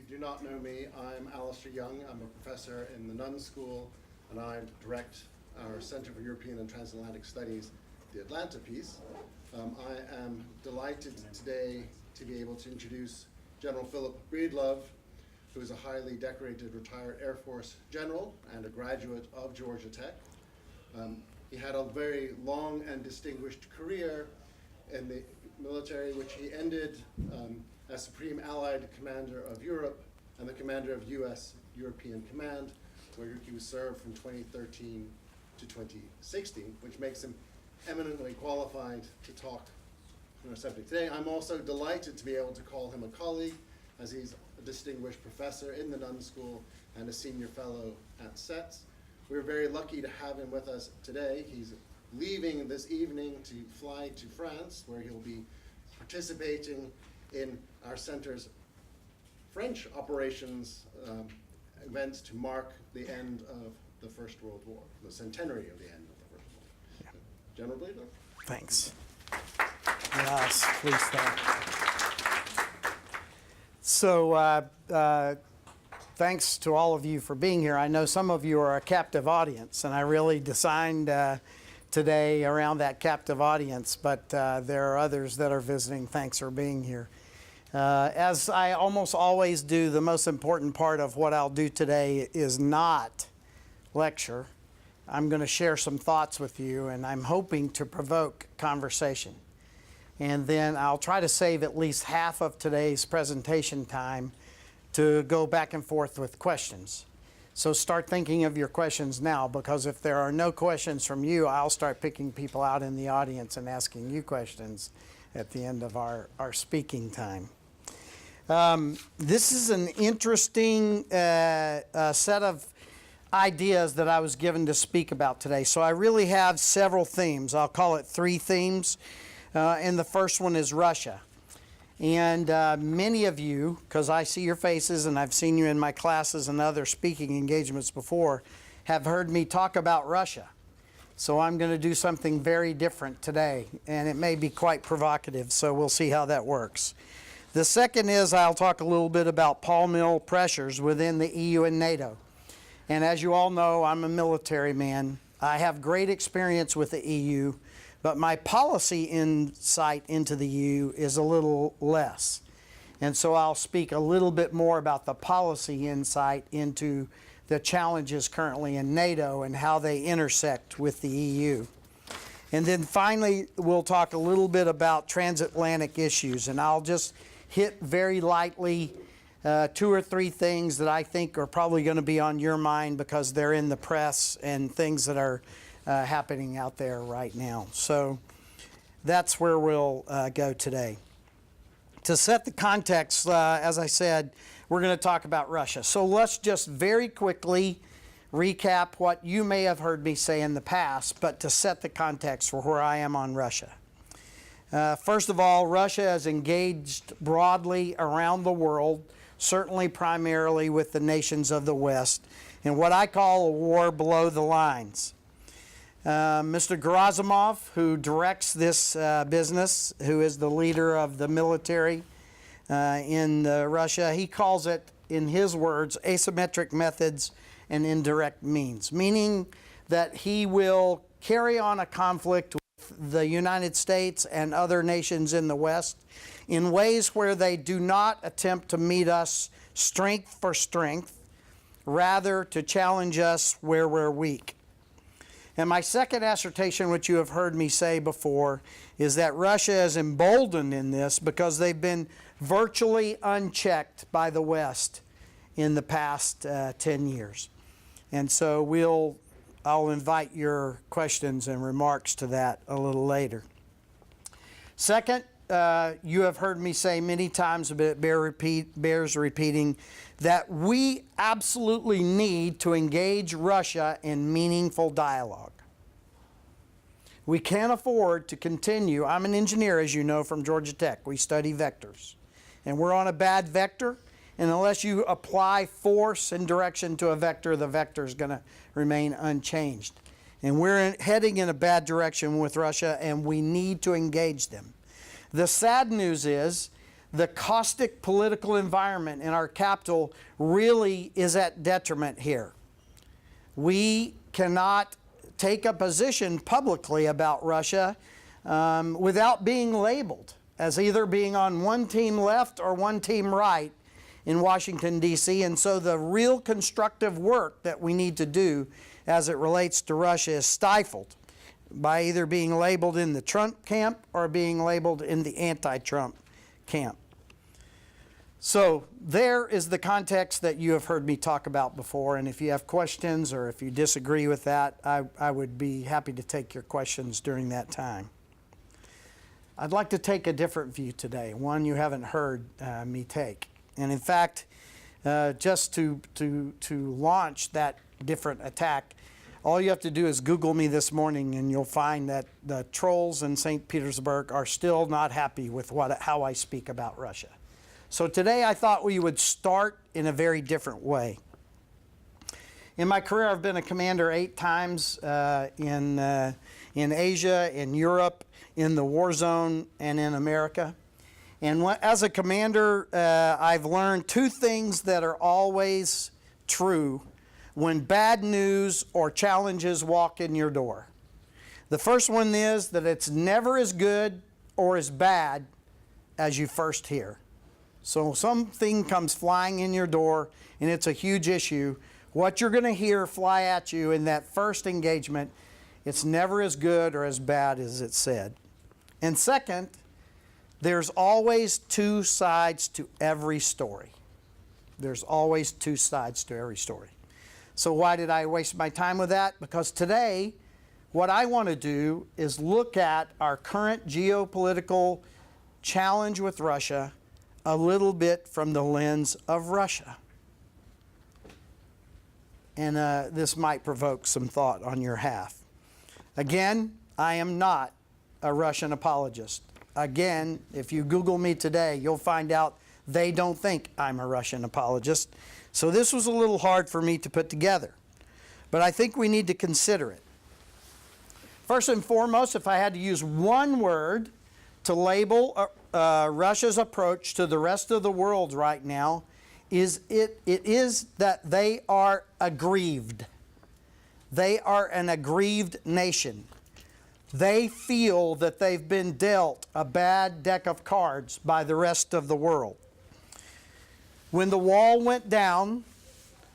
you do not know me, I'm Alistair Young. I'm a professor in the Nunn School, and I direct our Center for European and Transatlantic Studies, the Atlanta piece. I am delighted today to be able to introduce General Philip Breedlove, who is a highly decorated retired Air Force general and a graduate of Georgia Tech. He had a very long and distinguished career in the military, which he ended as Supreme Allied Commander of Europe and the Commander of U.S. European Command, where he was served from 2013 to 2016, which makes him eminently qualified to talk on our subject today. I'm also delighted to be able to call him a colleague, as he's a distinguished professor in the Nunn School and a senior fellow at SETS. We're very lucky to have him with us today. He's leaving this evening to fly to France, where he'll be participating in our center's French operations events to mark the end of the First World War, the centenary of the end of the First World War. Yeah. General Breedlove. Thanks. Yes, please start. So thanks to all of you for being here. I know some of you are a captive audience, and I really designed today around that captive audience, but there are others that are visiting. Thanks for being here. As I almost always do, the most important part of what I'll do today is not lecture. I'm going to share some thoughts with you, and I'm hoping to provoke conversation. And then I'll try to save at least half of today's presentation time to go back and forth with questions. So start thinking of your questions now, because if there are no questions from you, I'll start picking people out in the audience and asking you questions at the end of our speaking time. This is an interesting set of ideas that I was given to speak about today. So I really have several themes. I'll call it 3 themes. And the first one is Russia. And many of you, because I see your faces and I've seen you in my classes and other speaking engagements before, have heard me talk about Russia. So I'm going to do something very different today, and it may be quite provocative, so we'll see how that works. The second is I'll talk a little bit about Paul Mill pressures within the EU and NATO. And as you all know, I'm a military man. I have great experience with the EU, but my policy insight into the EU is a little less. And so I'll speak a little bit more about the policy insight into the challenges currently in NATO and how they intersect with the EU. And then finally, we'll talk a little bit about transatlantic issues, and I'll just hit very lightly 2 or 3 things that I think are probably going to be on your mind because they're in the press and things that are happening out there right now. So that's where we'll go today. To set the context, as I said, we're going to talk about Russia. So let's just very quickly recap what you may have heard me say in the past, but to set the context for where I am on Russia. First of all, Russia has engaged broadly around the world, certainly primarily with the nations of the West, in what I call a war below the lines. Mr. Gerasimov, who directs this business, who is the leader of the military in Russia, he calls it, in his words, asymmetric methods and indirect means, meaning that he will carry on a conflict with the United States and other nations in the West in ways where they do not attempt to meet us strength for strength, rather to challenge us where we're weak. And my second assertion, which you have heard me say before, is that Russia is emboldened in this because they've been virtually unchecked by the West in the past 10 years. And so I'll invite your questions and remarks to that a little later. Second, you have heard me say many times, but it bears repeating, that we absolutely need to engage Russia in meaningful dialogue. We can't afford to continue. I'm an engineer, as you know, from Georgia Tech. We study vectors. And we're on a bad vector, and unless you apply force and direction to a vector, the vector is going to remain unchanged. And we're heading in a bad direction with Russia, and we need to engage them. The sad news is the caustic political environment in our capital really is at detriment here. We cannot take a position publicly about Russia without being labeled as either being on one team left or one team right in Washington, D.C. And so the real constructive work that we need to do as it relates to Russia is stifled by either being labeled in the Trump camp or being labeled in the anti-Trump camp. So there is the context that you have heard me talk about before, and if you have questions or if you disagree with that, I would be happy to take your questions during that time. I'd like to take a different view today, one you haven't heard me take. And in fact, just to launch that different attack, all you have to do is Google me this morning and you'll find that the trolls in St. Petersburg are still not happy with how I speak about Russia. So today I thought we would start in a very different way. In my career, I've been a commander 8 times in Asia, in Europe, in the war zone, and in America. And as a commander, I've learned 2 things that are always true when bad news or challenges walk in your door. The first one is that it's never as good or as bad as you first hear. So something comes flying in your door and it's a huge issue. What you're going to hear fly at you in that first engagement, it's never as good or as bad as it's said. And second, there's always 2 sides to every story. There's always 2 sides to every story. So why did I waste my time with that? Because today, what I want to do is look at our current geopolitical challenge with Russia a little bit from the lens of Russia. And this might provoke some thought on your half. Again, I am not a Russian apologist. Again, if you Google me today, you'll find out they don't think I'm a Russian apologist. So this was a little hard for me to put together. But I think we need to consider it. First and foremost, if I had to use one word to label Russia's approach to the rest of the world right now, it is that they are aggrieved. They are an aggrieved nation. They feel that they've been dealt a bad deck of cards by the rest of the world. When the wall went down,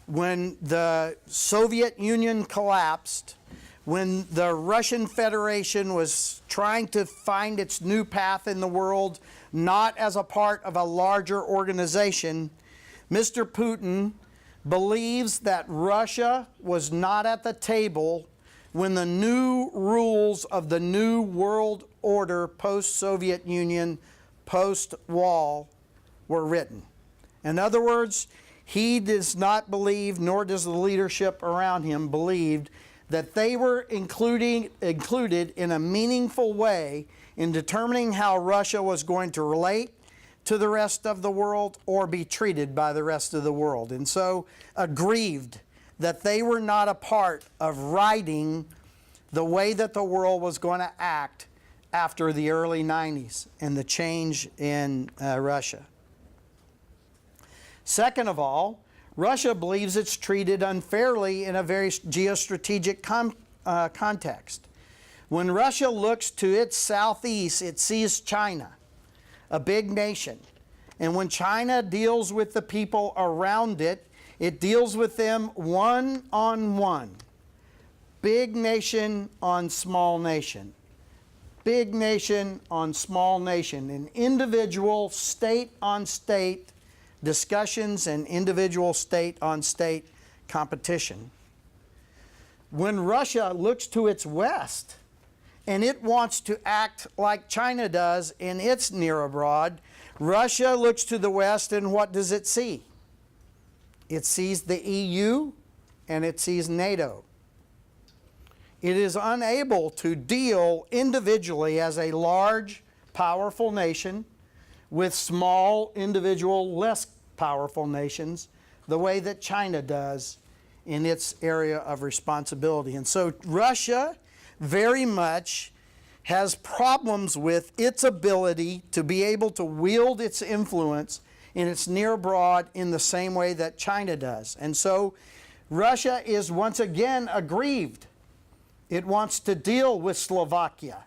when the Soviet Union collapsed, when the Russian Federation was trying to find its new path in the world, not as a part of a larger organization, Mr. Putin believes that Russia was not at the table when the new rules of the new world order post-Soviet Union, post-wall were written. In other words, he does not believe, nor does the leadership around him believe, that they were included in a meaningful way in determining how Russia was going to relate to the rest of the world or be treated by the rest of the world. And so aggrieved that they were not a part of writing the way that the world was going to act after the early 90s and the change in Russia. Second of all, Russia believes it's treated unfairly in a very geostrategic context. When Russia looks to its southeast, it sees China, a big nation. And when China deals with the people around it, it deals with them one-on-one. Big nation on small nation. Big nation on small nation. An individual state-on-state discussions and individual state-on-state competition. When Russia looks to its west and it wants to act like China does in its near abroad, Russia looks to the west and what does it see? It sees the EU and it sees NATO. It is unable to deal individually as a large, powerful nation with small, individual, less powerful nations the way that China does in its area of responsibility. And so Russia very much has problems with its ability to be able to wield its influence in its near abroad in the same way that China does. And so Russia is once again aggrieved. It wants to deal with Slovakia,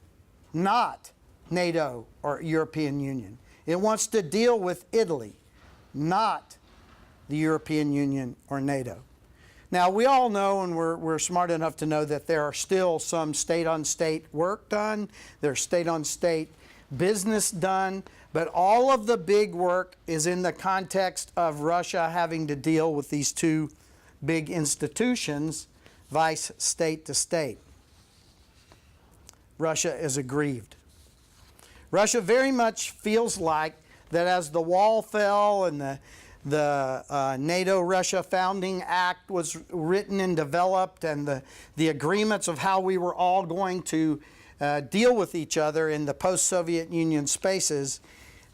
not NATO or European Union. It wants to deal with Italy, not the European Union or NATO. Now, we all know, and we're smart enough to know, that there are still some state-on-state work done, there's state-on-state business done, but all of the big work is in the context of Russia having to deal with these two big institutions, vice state to state. Russia is aggrieved. Russia very much feels like that as the wall fell and the NATO-Russia Founding Act was written and developed, and the agreements of how we were all going to deal with each other in the post-Soviet Union spaces,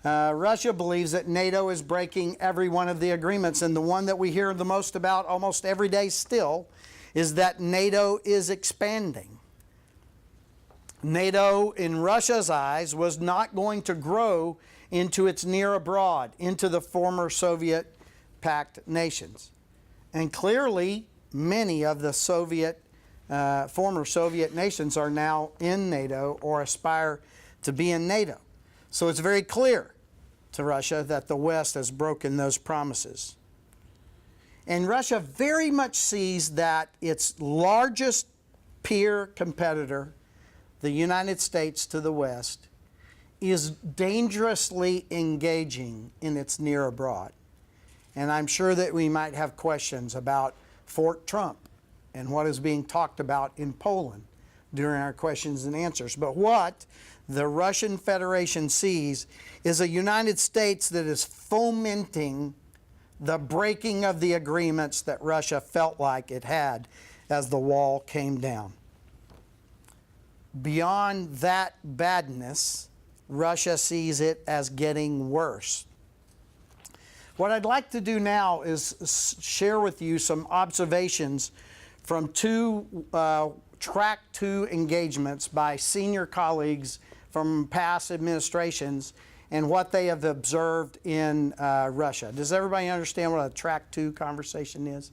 Russia believes that NATO is breaking every one of the agreements. And the one that we hear the most about almost every day still is that NATO is expanding. NATO, in Russia's eyes, was not going to grow into its near abroad, into the former Soviet-packed nations. And clearly, many of the former Soviet nations are now in NATO or aspire to be in NATO. So it's very clear to Russia that the West has broken those promises. And Russia very much sees that its largest peer competitor, the United States to the West, is dangerously engaging in its near abroad. And I'm sure that we might have questions about Fort Trump and what is being talked about in Poland during our questions and answers. But what the Russian Federation sees is a United States that is fomenting the breaking of the agreements that Russia felt like it had as the wall came down. Beyond that badness, Russia sees it as getting worse. What I'd like to do now is share with you some observations from two Track 2 engagements by senior colleagues from past administrations and what they have observed in Russia. Does everybody understand what a Track 2 conversation is?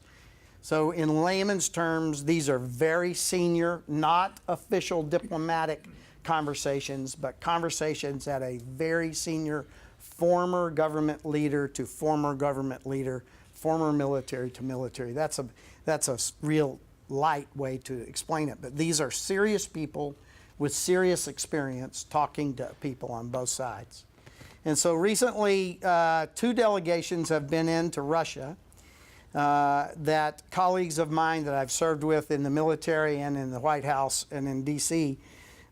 So in layman's terms, these are very senior, not official diplomatic conversations, but conversations at a very senior former government leader to former government leader, former military to military. That's a real light way to explain it. But these are serious people with serious experience talking to people on both sides. And so recently, two delegations have been into Russia that colleagues of mine that I've served with in the military and in the White House and in D.C.,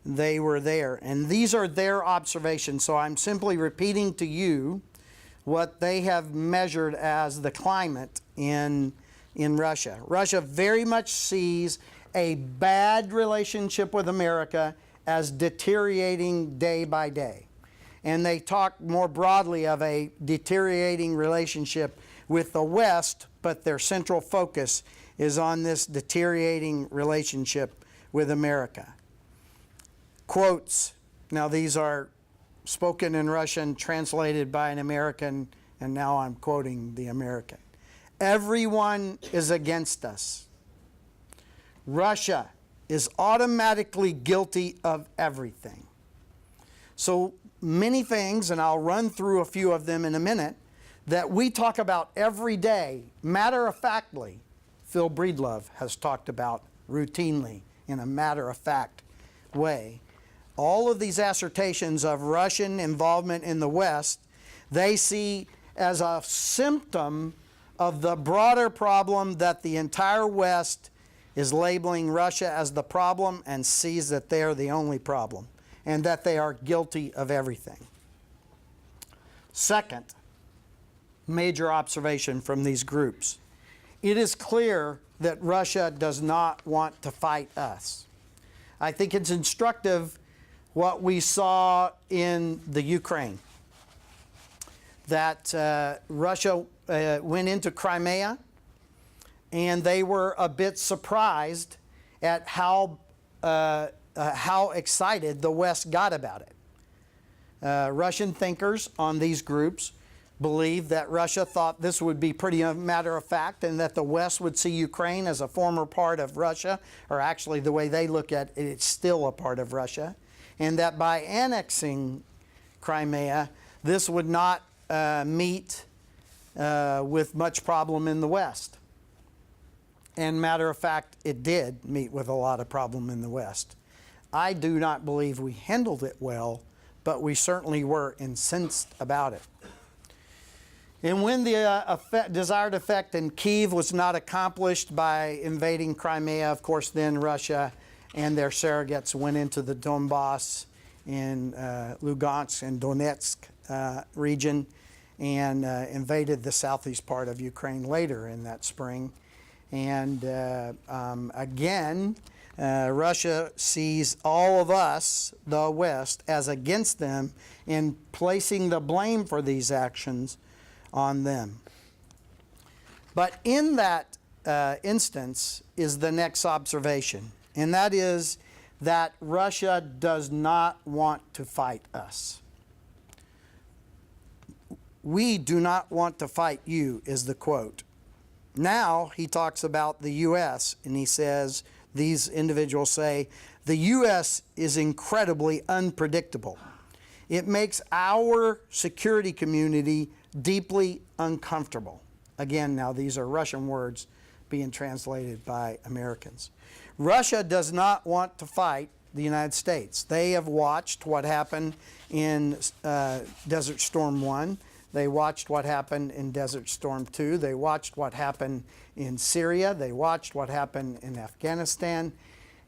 they were there. And these are their observations. So I'm simply repeating to you what they have measured as the climate in Russia. Russia very much sees a bad relationship with America as deteriorating day by day. And they talk more broadly of a deteriorating relationship with the West, but their central focus is on this deteriorating relationship with America. Quotes. Now these are spoken in Russian, translated by an American, and now I'm quoting the American. Everyone is against us. Russia is automatically guilty of everything. So many things, and I'll run through a few of them in a minute, that we talk about every day, matter-of-factly, Phil Breedlove has talked about routinely in a matter-of-fact way. All of these assertions of Russian involvement in the West, they see as a symptom of the broader problem that the entire West is labeling Russia as the problem and sees that they are the only problem and that they are guilty of everything. Second major observation from these groups. It is clear that Russia does not want to fight us. I think it's instructive what we saw in the Ukraine, that Russia went into Crimea and they were a bit surprised at how how excited the West got about it. Russian thinkers on these groups believed that Russia thought this would be pretty a matter of fact, and that the West would see Ukraine as a former part of Russia, or actually the way they look at it, it's still a part of Russia, and that by annexing Crimea, this would not meet with much problem in the West. And matter of fact, it did meet with a lot of problem in the West. I do not believe we handled it well, but we certainly were incensed about it. And when the desired effect in Kyiv was not accomplished by invading Crimea, of course, then Russia and their surrogates went into the Donbass in Lugansk and Donetsk region and invaded the southeast part of Ukraine later in that spring. And again, Russia sees all of us, the West, as against them in placing the blame for these actions on them. But in that instance is the next observation, and that is that Russia does not want to fight us. We do not want to fight you, is the quote. Now he talks about the U.S., and he says, these individuals say, the U.S. is incredibly unpredictable. It makes our security community deeply uncomfortable. Again, now these are Russian words being translated by Americans. Russia does not want to fight the United States. They have watched what happened in Desert Storm 1. They watched what happened in Desert Storm 2. They watched what happened in Syria. They watched what happened in Afghanistan.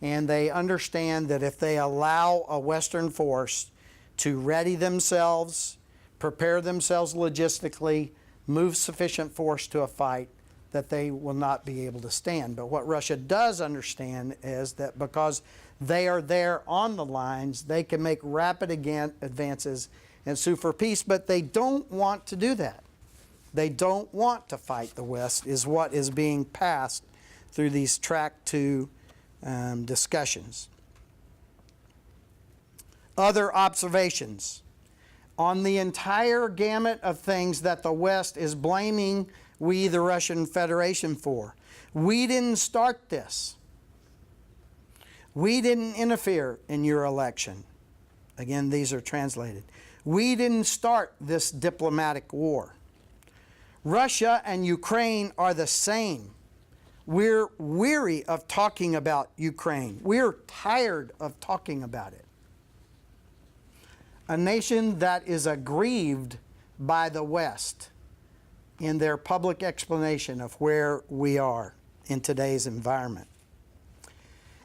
And they understand that if they allow a Western force to ready themselves, prepare themselves logistically, move sufficient force to a fight, that they will not be able to stand. But what Russia does understand is that because they are there on the lines, they can make rapid advances and sue for peace, but they don't want to do that. They don't want to fight the West, is what is being passed through these Track 2 discussions. Other observations. On the entire gamut of things that the West is blaming we, the Russian Federation, for. We didn't start this. We didn't interfere in your election. Again, these are translated. We didn't start this diplomatic war. Russia and Ukraine are the same. We're weary of talking about Ukraine. We're tired of talking about it. A nation that is aggrieved by the West in their public explanation of where we are in today's environment.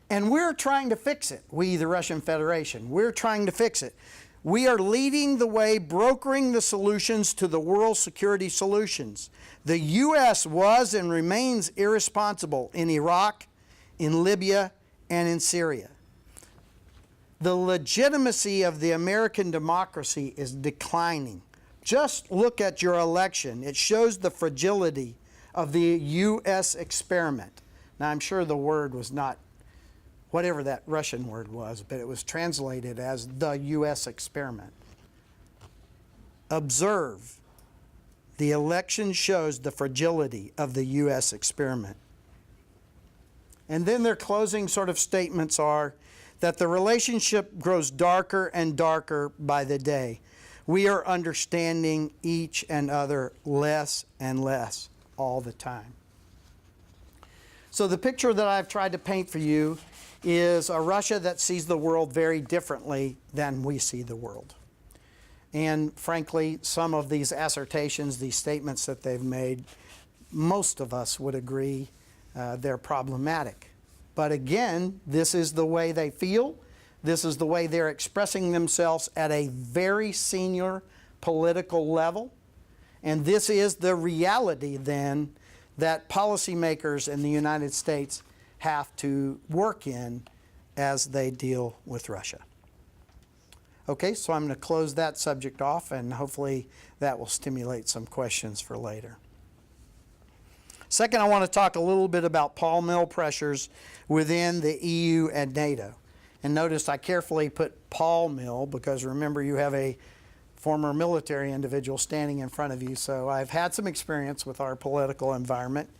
And we're trying to fix it, we, the Russian Federation. We're trying to fix it. We are leading the way, brokering the solutions to the world security solutions. The U.S. was and remains irresponsible in Iraq, in Libya, and in Syria. The legitimacy of the American democracy is declining. Just look at your election. It shows the fragility of the U.S. experiment. Now, I'm sure the word was not whatever that Russian word was, but it was translated as the U.S. experiment. Observe. The election shows the fragility of the U.S. experiment. And then their closing sort of statements are that the relationship grows darker and darker by the day. We are understanding each and other less and less all the time. So the picture that I've tried to paint for you is a Russia that sees the world very differently than we see the world. And frankly, some of these assertions, these statements that they've made, most of us would agree they're problematic. But again, this is the way they feel. This is the way they're expressing themselves at a very senior political level. And this is the reality then that policymakers in the United States have to work in as they deal with Russia. Okay, so I'm going to close that subject off, and hopefully that will stimulate some questions for later. Second, I want to talk a little bit about Paul Mill pressures within the EU and NATO. And notice I carefully put Paul Mill because remember you have a former military individual standing in front of you. So I've had some experience with our political environment,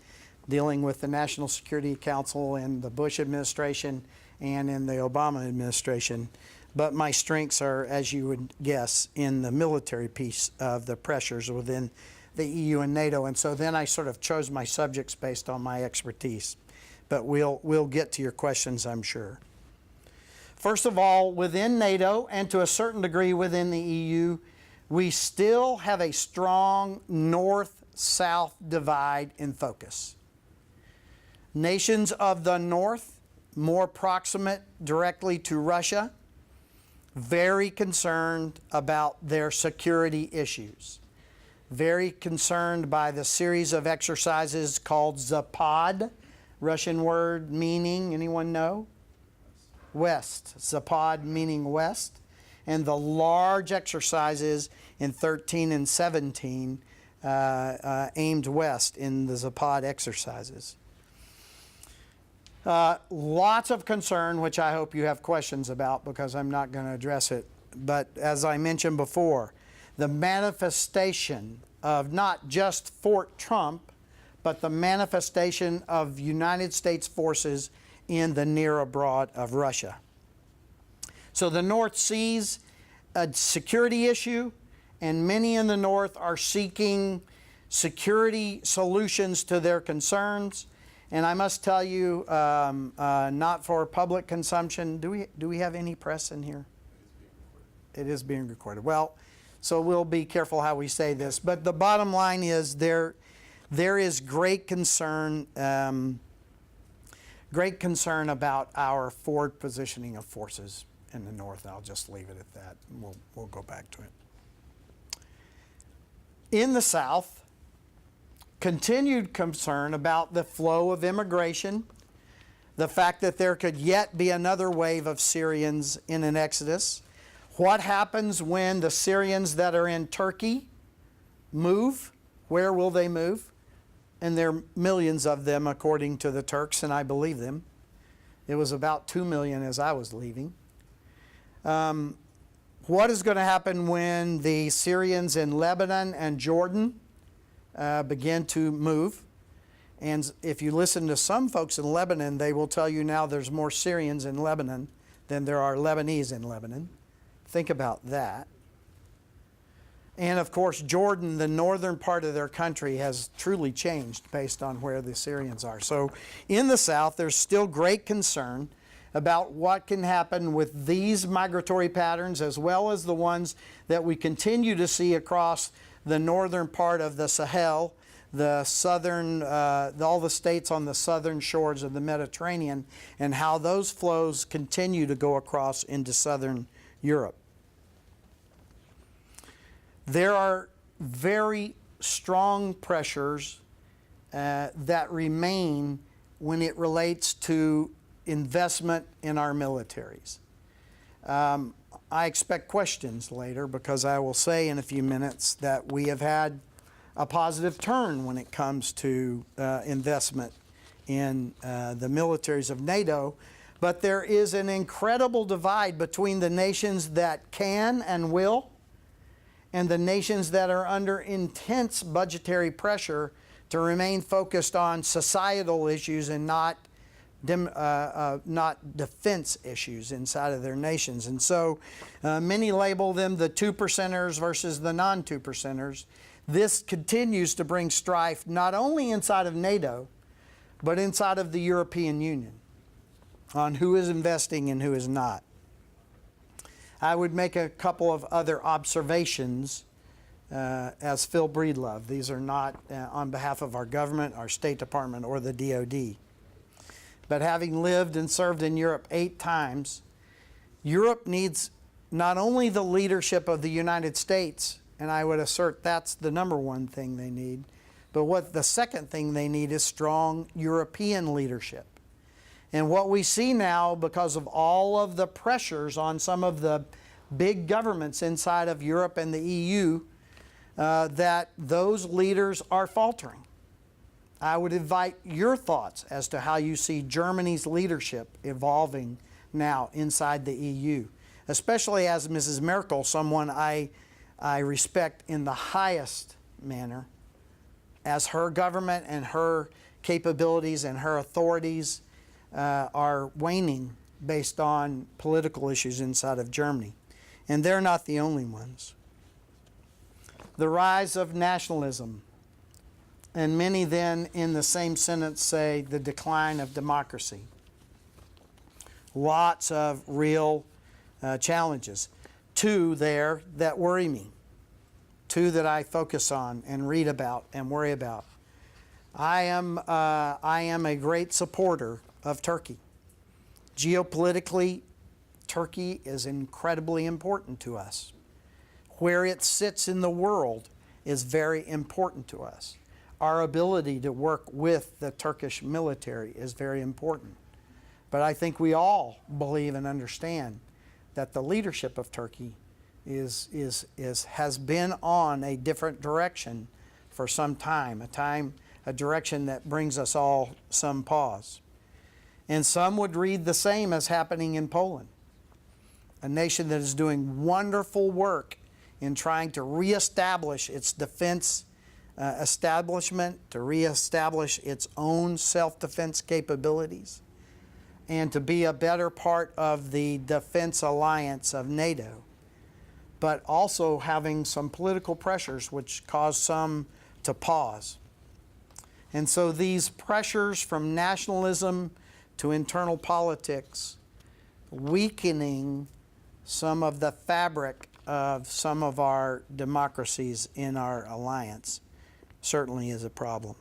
dealing with the National Security Council in the Bush administration and in the Obama administration. But my strengths are, as you would guess, in the military piece of the pressures within the EU and NATO. And so then I sort of chose my subjects based on my expertise. But we'll get to your questions, I'm sure. First of all, within NATO and to a certain degree within the EU, we still have a strong north-south divide in focus. Nations of the north, more proximate directly to Russia, very concerned about their security issues. Very concerned by the series of exercises called Zapad, Russian word meaning, anyone know? West. Zapad meaning west. And the large exercises in 13 and 17 aimed west in the Zapad exercises. Lots of concern, which I hope you have questions about because I'm not going to address it. But as I mentioned before, the manifestation of not just Fort Trump, but the manifestation of United States forces in the near abroad of Russia. So the North sees a security issue, and many in the North are seeking security solutions to their concerns. And I must tell you, not for public consumption. Do we have any press in here? It is being recorded. Well, so we'll be careful how we say this. But the bottom line is there is great concern about our forward positioning of forces in the North. I'll just leave it at that. We'll go back to it. In the South, continued concern about the flow of immigration, the fact that there could yet be another wave of Syrians in an exodus. What happens when the Syrians that are in Turkey move? Where will they move? And there are millions of them according to the Turks, and I believe them. It was about 2 million as I was leaving. What is going to happen when the Syrians in Lebanon and Jordan begin to move? And if you listen to some folks in Lebanon, they will tell you now there's more Syrians in Lebanon than there are Lebanese in Lebanon. Think about that. And of course, Jordan, the northern part of their country, has truly changed based on where the Syrians are. So in the South, there's still great concern about what can happen with these migratory patterns as well as the ones that we continue to see across the northern part of the Sahel, the southern, all the states on the southern shores of the Mediterranean, and how those flows continue to go across into southern Europe. There are very strong pressures that remain when it relates to investment in our militaries. I expect questions later because I will say in a few minutes that we have had a positive turn when it comes to investment in the militaries of NATO, but there is an incredible divide between the nations that can and will and the nations that are under intense budgetary pressure to remain focused on societal issues and not defense issues inside of their nations. And so many label them the 2%ers versus the non-2%ers. This continues to bring strife not only inside of NATO, but inside of the European Union on who is investing and who is not. I would make a couple of other observations as Phil Breedlove. These are not on behalf of our government, our State Department, or the DoD. But having lived and served in Europe 8 times, Europe needs not only the leadership of the United States, and I would assert that's the number one thing they need, but what the second thing they need is strong European leadership. And what we see now, because of all of the pressures on some of the big governments inside of Europe and the EU, that those leaders are faltering. I would invite your thoughts as to how you see Germany's leadership evolving now inside the EU, especially as Mrs. Merkel, someone I respect in the highest manner, as her government and her capabilities and her authorities are waning based on political issues inside of Germany. And they're not the only ones. The rise of nationalism. And many then in the same sentence say the decline of democracy. Lots of real challenges. Two there that worry me. Two that I focus on and read about and worry about. I am a great supporter of Turkey. Geopolitically, Turkey is incredibly important to us. Where it sits in the world is very important to us. Our ability to work with the Turkish military is very important. But I think we all believe and understand that the leadership of Turkey has been on a different direction for some time, a direction that brings us all some pause. And some would read the same as happening in Poland, a nation that is doing wonderful work in trying to reestablish its defense establishment, to reestablish its own self-defense capabilities, and to be a better part of the defense alliance of NATO, but also having some political pressures which cause some to pause. And so these pressures from nationalism to internal politics, weakening some of the fabric of some of our democracies in our alliance, certainly is a problem.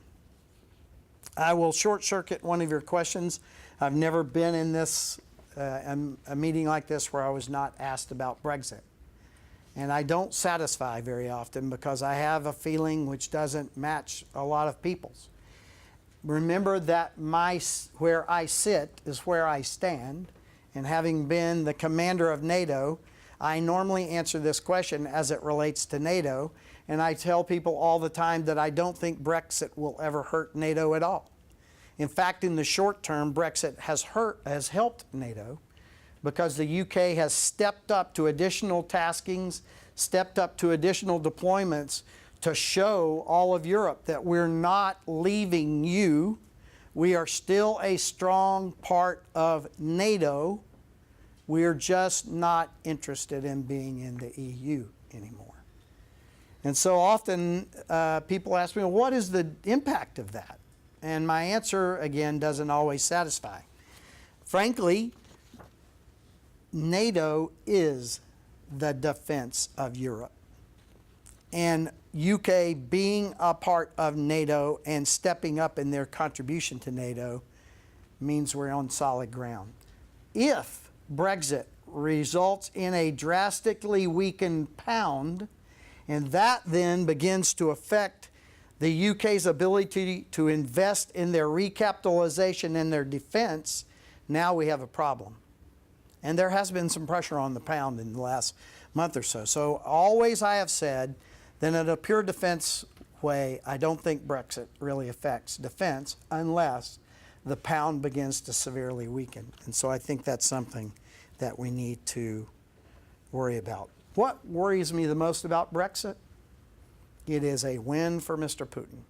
I will short circuit one of your questions. I've never been in this a meeting like this where I was not asked about Brexit. And I don't satisfy very often because I have a feeling which doesn't match a lot of people's. Remember that where I sit is where I stand, and having been the commander of NATO, I normally answer this question as it relates to NATO, and I tell people all the time that I don't think Brexit will ever hurt NATO at all. In fact, in the short term, Brexit has helped NATO because the UK has stepped up to additional taskings, stepped up to additional deployments to show all of Europe that we're not leaving you. We are still a strong part of NATO. We're just not interested in being in the EU anymore. And so often people ask me, well, what is the impact of that? And my answer, again, doesn't always satisfy. Frankly, NATO is the defense of Europe. And UK being a part of NATO and stepping up in their contribution to NATO means we're on solid ground. If Brexit results in a drastically weakened pound, and that then begins to affect the UK's ability to invest in their recapitalization and their defense, now we have a problem. And there has been some pressure on the pound in the last month or so. So always I have said that in a pure defense way, I don't think Brexit really affects defense unless the pound begins to severely weaken. And so I think that's something that we need to worry about. What worries me the most about Brexit? It is a win for Mr. Putin.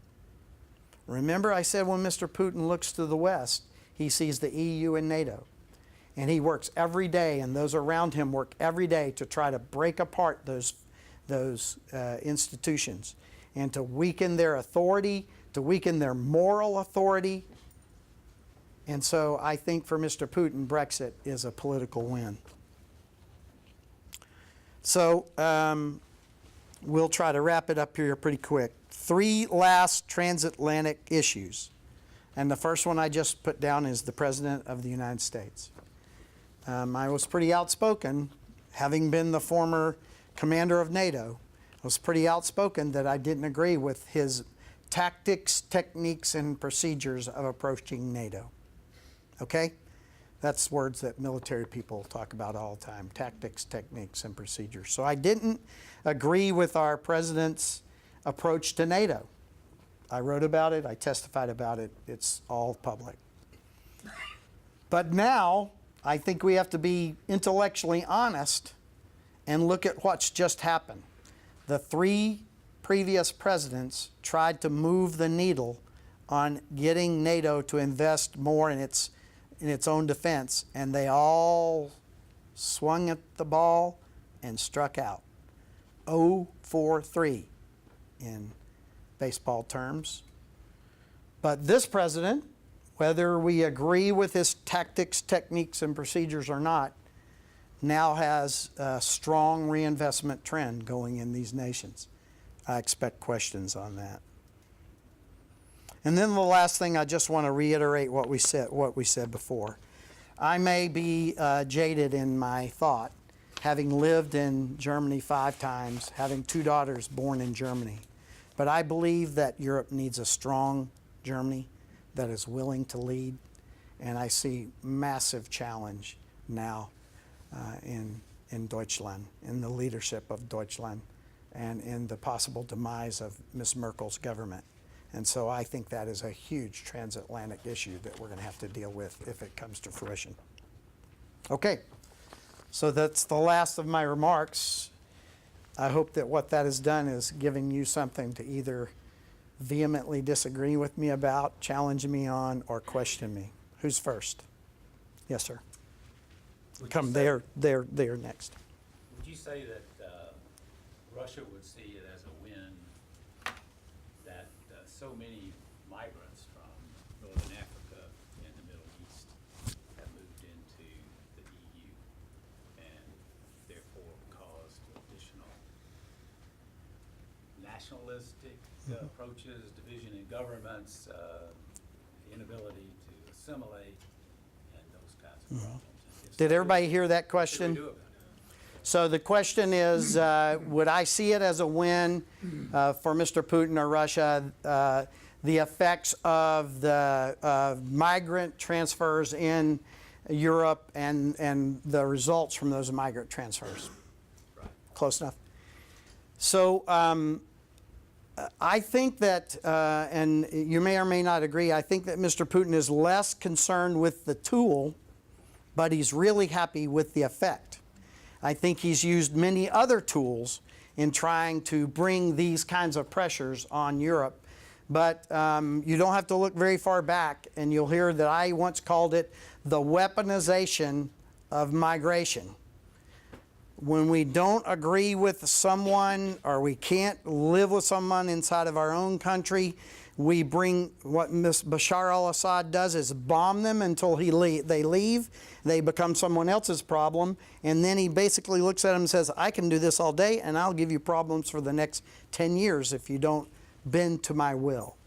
Remember I said when Mr. Putin looks to the West, he sees the EU and NATO. And he works every day, and those around him work every day to try to break apart those institutions and to weaken their authority, to weaken their moral authority. And so I think for Mr. Putin, Brexit is a political win. So we'll try to wrap it up here pretty quick. 3 last transatlantic issues. And the first one I just put down is the President of the United States. I was pretty outspoken, having been the former commander of NATO. I was pretty outspoken that I didn't agree with his tactics, techniques, and procedures of approaching NATO. Okay? That's words that military people talk about all the time, tactics, techniques, and procedures. So I didn't agree with our president's approach to NATO. I wrote about it, I testified about it, it's all public. But now, I think we have to be intellectually honest and look at what's just happened. The 3 previous presidents tried to move the needle on getting NATO to invest more in its own defense, and they all swung at the ball and struck out. 0-4-3 in baseball terms. But this president, whether we agree with his tactics, techniques, and procedures or not, now has a strong reinvestment trend going in these nations. I expect questions on that. And then the last thing, I just want to reiterate what we said before. I may be jaded in my thought, having lived in Germany 5 times, having 2 daughters born in Germany. But I believe that Europe needs a strong Germany that is willing to lead, and I see massive challenge now in Deutschland, in the leadership of Deutschland, and in the possible demise of Ms. Merkel's government. And so I think that is a huge transatlantic issue that we're going to have to deal with if it comes to fruition. Okay, so that's the last of my remarks. I hope that what that has done is giving you something to either vehemently disagree with me about, challenge me on, or question me. Who's first? Yes, sir. Come there next. Would you say that Russia would see it as a win that so many migrants from Northern Africa and the Middle East have moved into the EU and therefore caused additional nationalistic approaches, division in governments, the inability to assimilate, and those kinds of problems? Did everybody hear that What should question? we do about it? So the question is, would I see it as a win for Mr. Putin or Russia, the effects of the migrant transfers in Europe and the results from those migrant transfers? Right. Close enough. So I think that, and you may or may not agree, I think that Mr. Putin is less concerned with the tool, but he's really happy with the effect. I think he's used many other tools in trying to bring these kinds of pressures on Europe. But you don't have to look very far back, and you'll hear that I once called it the weaponization of migration. When we don't agree with someone or we can't live with someone inside of our own country, we bring what Ms. Bashar al-Assad does is bomb them until they leave. They become someone else's problem. And then he basically looks at them and says, I can do this all day and I'll give you problems for the next 10 years if you don't bend to my will.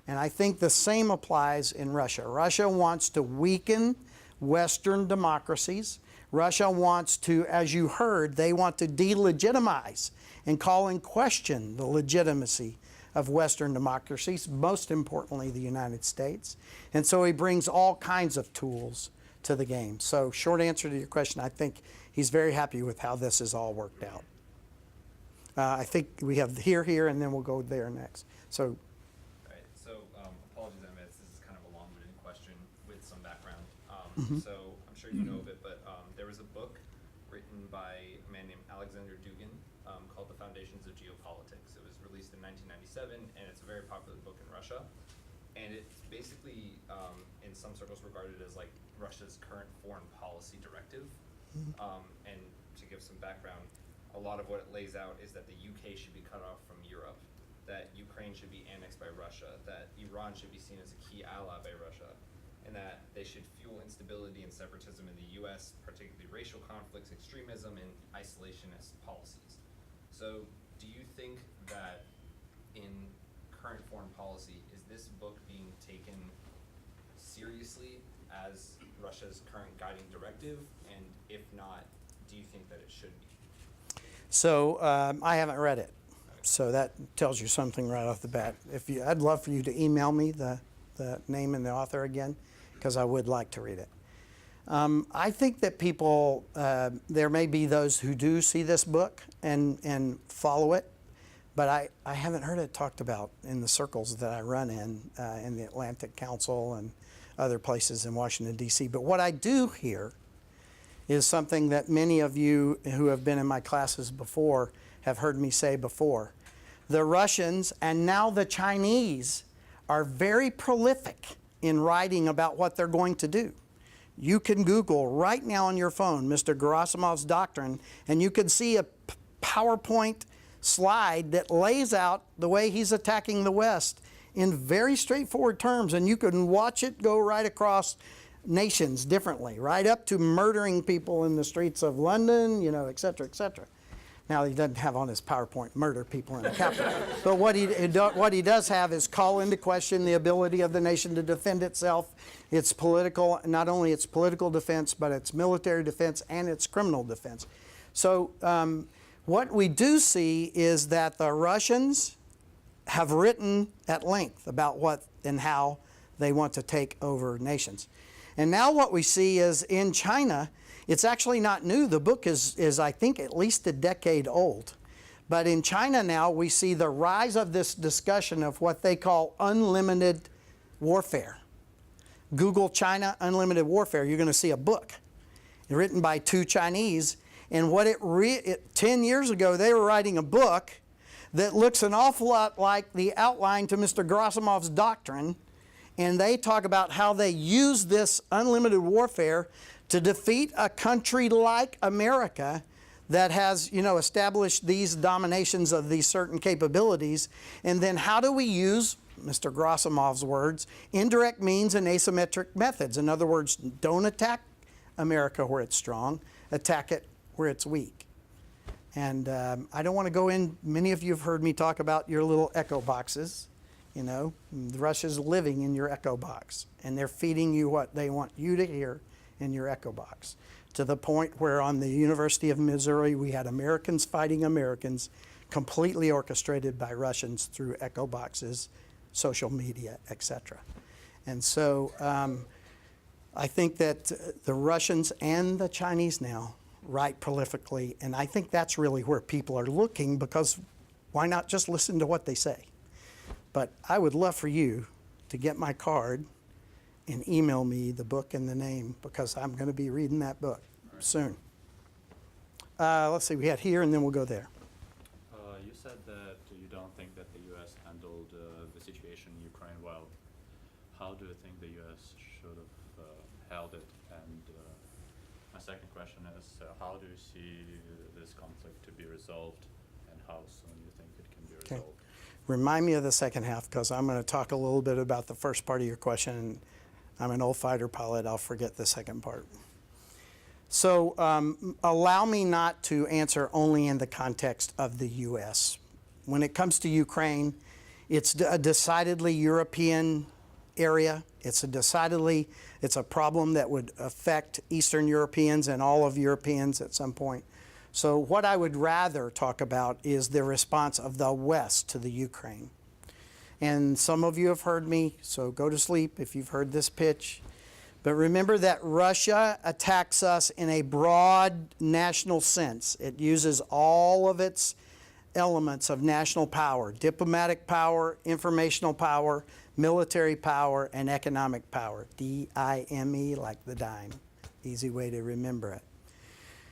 And I think the same applies in Russia. Russia wants to weaken Western democracies. Russia wants to, as you heard, they want to delegitimize and call in question the legitimacy of Western democracies, most importantly the United States. And so he brings all kinds of tools to the game. So short answer to your question, I think he's very happy with how this has all worked out. I think we have here, and then we'll go there next. So. Right, so apologies in advance, this is kind of a long-winded question with some background. So I'm sure you know of it, but there was a book written by a man named Alexander Dugin called The Foundations of Geopolitics. It was released in 1997, and it's a very popular book in Russia. And it's basically, in some circles, regarded as like Russia's current foreign policy directive. And to give some background, a lot of what it lays out is that the UK should be cut off from Europe, that Ukraine should be annexed by Russia, that Iran should be seen as a key ally by Russia, and that they should fuel instability and separatism in the US, particularly racial conflicts, extremism, and isolationist policies. So do you think that in current foreign policy, is this book being taken seriously as Russia's current guiding directive? And if not, do you think that it should be? So I haven't read it. So that tells you something right off the bat. I'd love for you to email me the name and the author again, because I would like to read it. I think that people, there may be those who do see this book and follow it, but I haven't heard it talked about in the circles that I run in the Atlantic Council and other places in Washington, D.C. But what I do hear is something that many of you who have been in my classes before have heard me say before. The Russians and now the Chinese are very prolific in writing about what they're going to do. You can Google right now on your phone Mr. Gerasimov's doctrine, and you can see a PowerPoint slide that lays out the way he's attacking the West in very straightforward terms, and you can watch it go right across nations differently, right up to murdering people in the streets of London, you know, et cetera, et cetera. Now, he doesn't have on his PowerPoint murder people in the Capitol. But what he does have is call into question the ability of the nation to defend itself, its political, not only its political defense, but its military defense and its criminal defense. So what we do see is that the Russians have written at length about what and how they want to take over nations. And now what we see is in China, it's actually not new. The book is, I think, at least a decade old. But in China now, we see the rise of this discussion of what they call unlimited warfare. Google China unlimited warfare. You're going to see a book written by two Chinese. And what 10 years ago, they were writing a book that looks an awful lot like the outline to Mr. Gerasimov's doctrine. And they talk about how they use this unlimited warfare to defeat a country like America that has, you know, established these dominations of these certain capabilities. And then how do we use, Mr. Gerasimov's words, indirect means and asymmetric methods? In other words, don't attack America where it's strong, attack it where it's weak. And I don't want to go in, many of you have heard me talk about your little echo boxes. You know, Russia's living in your echo box, and they're feeding you what they want you to hear in your echo box, to the point where on the University of Missouri we had Americans fighting Americans, completely orchestrated by Russians through echo boxes, social media, etc. And so I think that the Russians and the Chinese now write prolifically, and I think that's really where people are looking, because why not just listen to what they say? But I would love for you to get my card and email me the book and the name, because I'm going to be reading that book soon. Let's see, we had here and then we'll go there. You said that you don't think that the U.S. handled the situation in Ukraine well. How do you think the U.S. should have held it? And my second question is, how do you see this conflict to be resolved, and how soon you think it can be resolved? Remind me of the second half, because I'm going to talk a little bit about the first part of your question. I'm an old fighter pilot. I'll forget the second part. So allow me not to answer only in the context of the U.S. When it comes to Ukraine, it's a decidedly European area. It's a problem that would affect Eastern Europeans and all of Europeans at some point. So what I would rather talk about is the response of the West to the Ukraine. And some of you have heard me, so go to sleep if you've heard this pitch. But remember that Russia attacks us in a broad national sense. It uses all of its elements of national power: diplomatic power, informational power, military power, and economic power. D-I-M-E, like the dime. Easy way to remember it.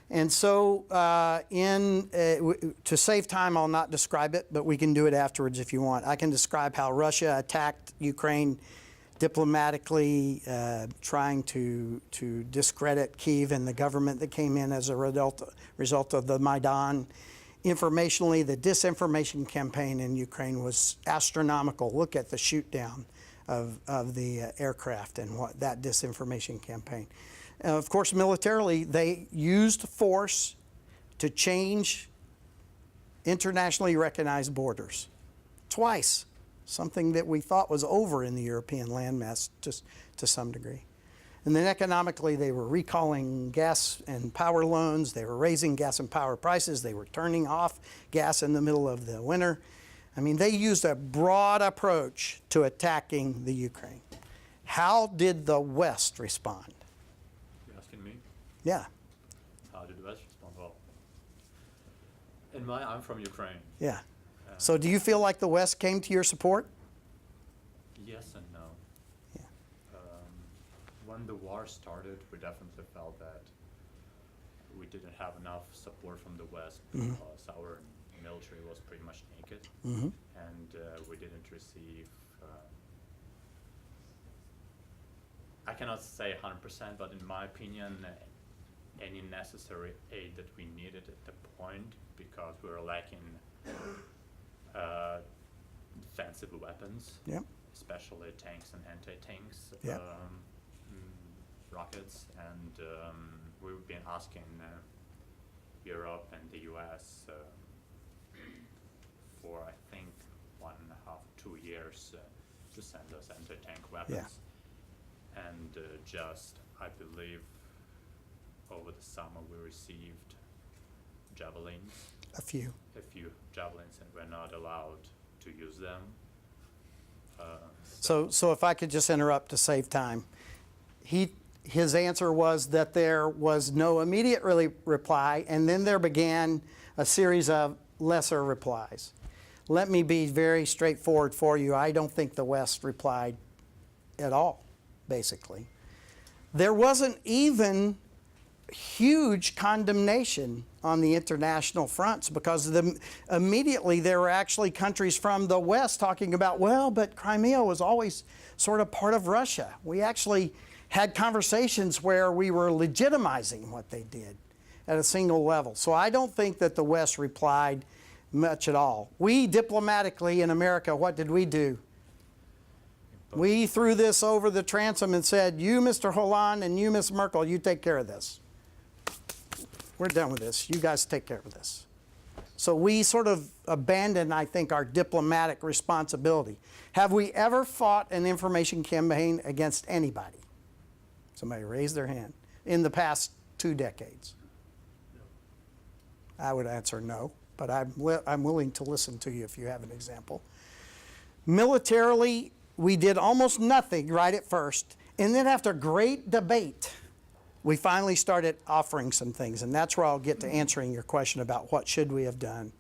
And so to save time, I'll not describe it, but we can do it afterwards if you want. I can describe how Russia attacked Ukraine diplomatically, trying to discredit Kyiv and the government that came in as a result of the Maidan. Informationally, the disinformation campaign in Ukraine was astronomical. Look at the shoot down of the aircraft and what that disinformation campaign. Of course, militarily, they used force to change internationally recognized borders twice, something that we thought was over in the European landmass just to some degree. And then economically, they were recalling gas and power loans. They were raising gas and power prices. They were turning off gas in the middle of the winter. I mean, they used a broad approach to attacking the Ukraine. How did the West respond? You're asking me? Yeah, How did the West respond? Well, I'm from Ukraine. yeah. So do you feel like the West came to your support? Yes and no. Yeah. When the war started, we definitely felt that we didn't have enough support from the West because our military was pretty much naked, and we didn't receive. I cannot say 100%, but in my opinion, any necessary aid that we needed at the point, because we were lacking defensive weapons, Yep. especially tanks and anti-tanks, Yep. rockets, and we've been asking Europe and the US for I think 1.5, 2 years to send us anti-tank weapons. And just, I believe, over the summer we received javelins, A few. a few javelins, and we're not allowed to use them. So if I could just interrupt to save time. His answer was that there was no immediate reply, and then there began a series of lesser replies. Let me be very straightforward for you. I don't think the West replied at all, basically. There wasn't even huge condemnation on the international fronts, because immediately there were actually countries from the West talking about, well, but Crimea was always sort of part of Russia. We actually had conversations where we were legitimizing what they did at a single level. So I don't think that the West replied much at all. We diplomatically in America, what did we do? We threw this over the transom and said, you, Mr. Hollande, and you, Ms. Merkel, you take care of this. We're done with this. You guys take care of this. So we sort of abandoned, I think, our diplomatic responsibility. Have we ever fought an information campaign against anybody? Somebody raise their hand. In the past 2 decades? I would answer no, but I'm willing to listen to you if you have an example. Militarily, we did almost nothing right at first, and then after great debate, we finally started offering some things, and that's where I'll get to answering your question about what should we have done.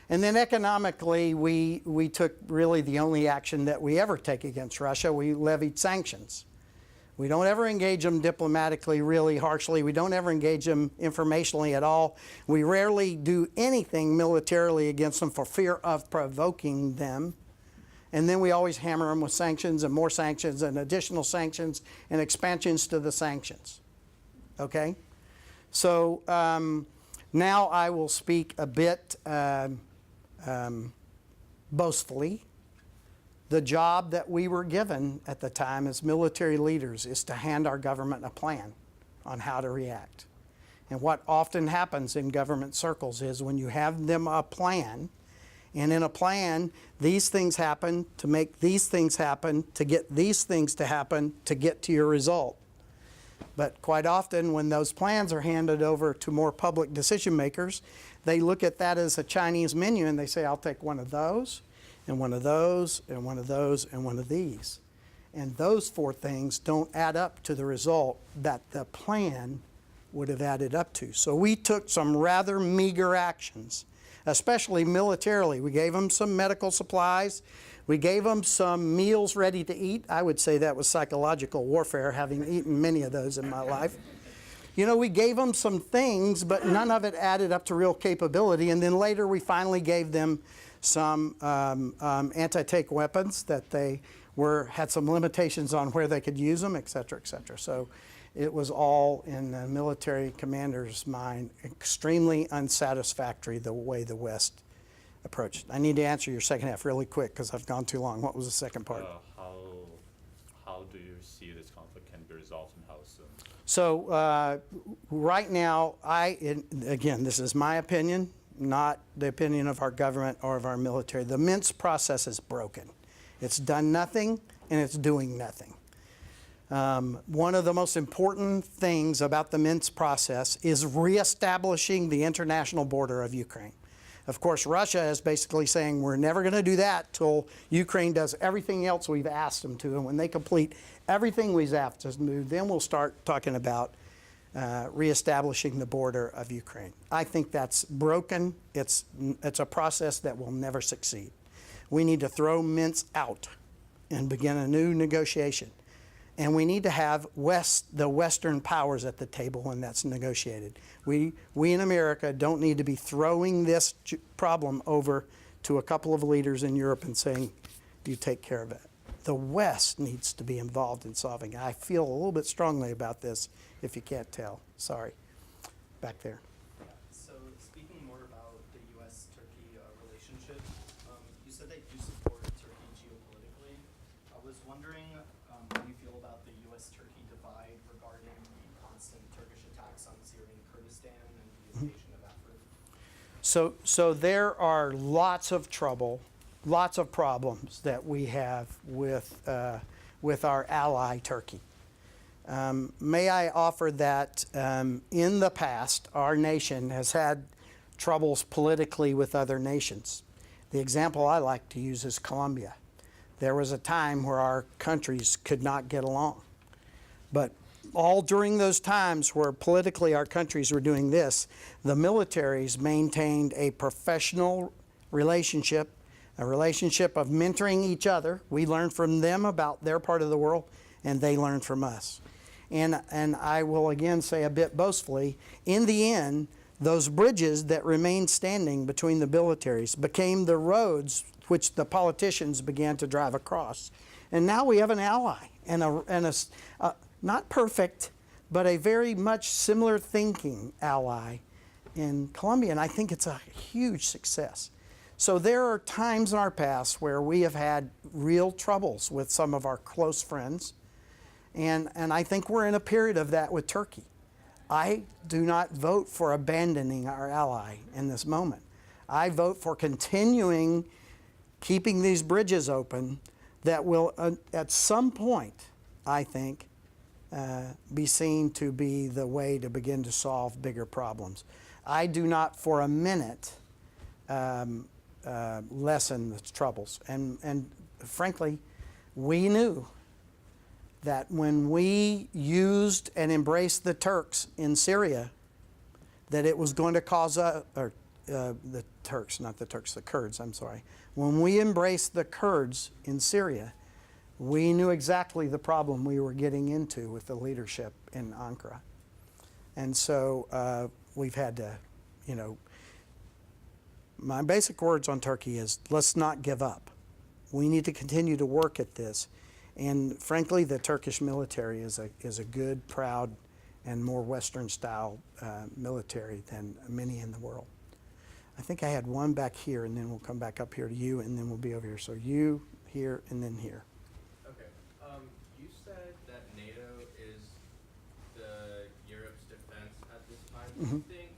And then economically, we took really the only action that we ever take against Russia. We levied sanctions. We don't ever engage them diplomatically really harshly. We don't ever engage them informationally at all. We rarely do anything militarily against them for fear of provoking them. And then we always hammer them with sanctions and more sanctions and additional sanctions and expansions to the sanctions. Okay? So now I will speak a bit boastfully. The job that we were given at the time as military leaders is to hand our government a plan on how to react. And what often happens in government circles is when you have them a plan, and in a plan, these things happen to make these things happen, to get these things to happen, to get to your result. But quite often when those plans are handed over to more public decision makers, they look at that as a Chinese menu and they say, I'll take one of those, and one of those, and one of those, and one of these. And those 4 things don't add up to the result that the plan would have added up to. So we took some rather meager actions, especially militarily. We gave them some medical supplies. We gave them some meals ready to eat. I would say that was psychological warfare, having eaten many of those in my life. You know, we gave them some things, but none of it added up to real capability. And then later we finally gave them some anti-tank weapons that they had some limitations on where they could use them, et cetera, et cetera. So it was all in the military commander's mind extremely unsatisfactory the way the West approached. I need to answer your second half really quick because I've gone too long. What was the second part? How do you see this conflict can be resolved and how soon? So right now, again, this is my opinion, not the opinion of our government or of our military. The Minsk process is broken. It's done nothing and it's doing nothing. One of the most important things about the Minsk process is reestablishing the international border of Ukraine. Of course, Russia is basically saying we're never going to do that till Ukraine does everything else we've asked them to. And when they complete everything we've asked them to do, then we'll start talking about reestablishing the border of Ukraine. I think that's broken. It's a process that will never succeed. We need to throw Minsk out and begin a new negotiation. And we need to have the Western powers at the table when that's negotiated. We in America don't need to be throwing this problem over to a couple of leaders in Europe and saying, you take care of it. The West needs to be involved in solving it. I feel a little bit strongly about this, if you can't tell. Sorry. Back there. Yeah. So speaking more about the U.S.-Turkey relationship, you said that you support Turkey geopolitically. I was wondering how you feel about the U.S.-Turkey divide regarding the constant Turkish attacks on Syrian Kurdistan and the invasion of Afrin. So there are lots of problems that we have with our ally Turkey. May I offer that in the past, our nation has had troubles politically with other nations. The example I like to use is Colombia. There was a time where our countries could not get along. But all during those times where politically our countries were doing this, the militaries maintained a professional relationship, a relationship of mentoring each other. We learned from them about their part of the world, and they learned from us. And I will again say a bit boastfully, in the end, those bridges that remained standing between the militaries became the roads which the politicians began to drive across. And now we have an ally, and a not perfect, but a very much similar thinking ally in Colombia, and I think it's a huge success. So there are times in our past where we have had real troubles with some of our close friends, and I think we're in a period of that with Turkey. I do not vote for abandoning our ally in this moment. I vote for continuing keeping these bridges open that will, at some point, I think, be seen to be the way to begin to solve bigger problems. I do not for a minute lessen the troubles. And frankly, we knew that when we used and embraced the Turks in Syria, that it was going to cause the Turks, not the Turks, the Kurds, I'm sorry. When we embraced the Kurds in Syria, we knew exactly the problem we were getting into with the leadership in Ankara. And so we've had to, my basic words on Turkey is, let's not give up. We need to continue to work at this. And frankly, the Turkish military is a good, proud, and more Western-style military than many in the world. I think I had one back here, and then we'll come back up here to you, and then we'll be over here. So you, here, and then here. Okay. You said that NATO is Europe's defense at this time. Do you think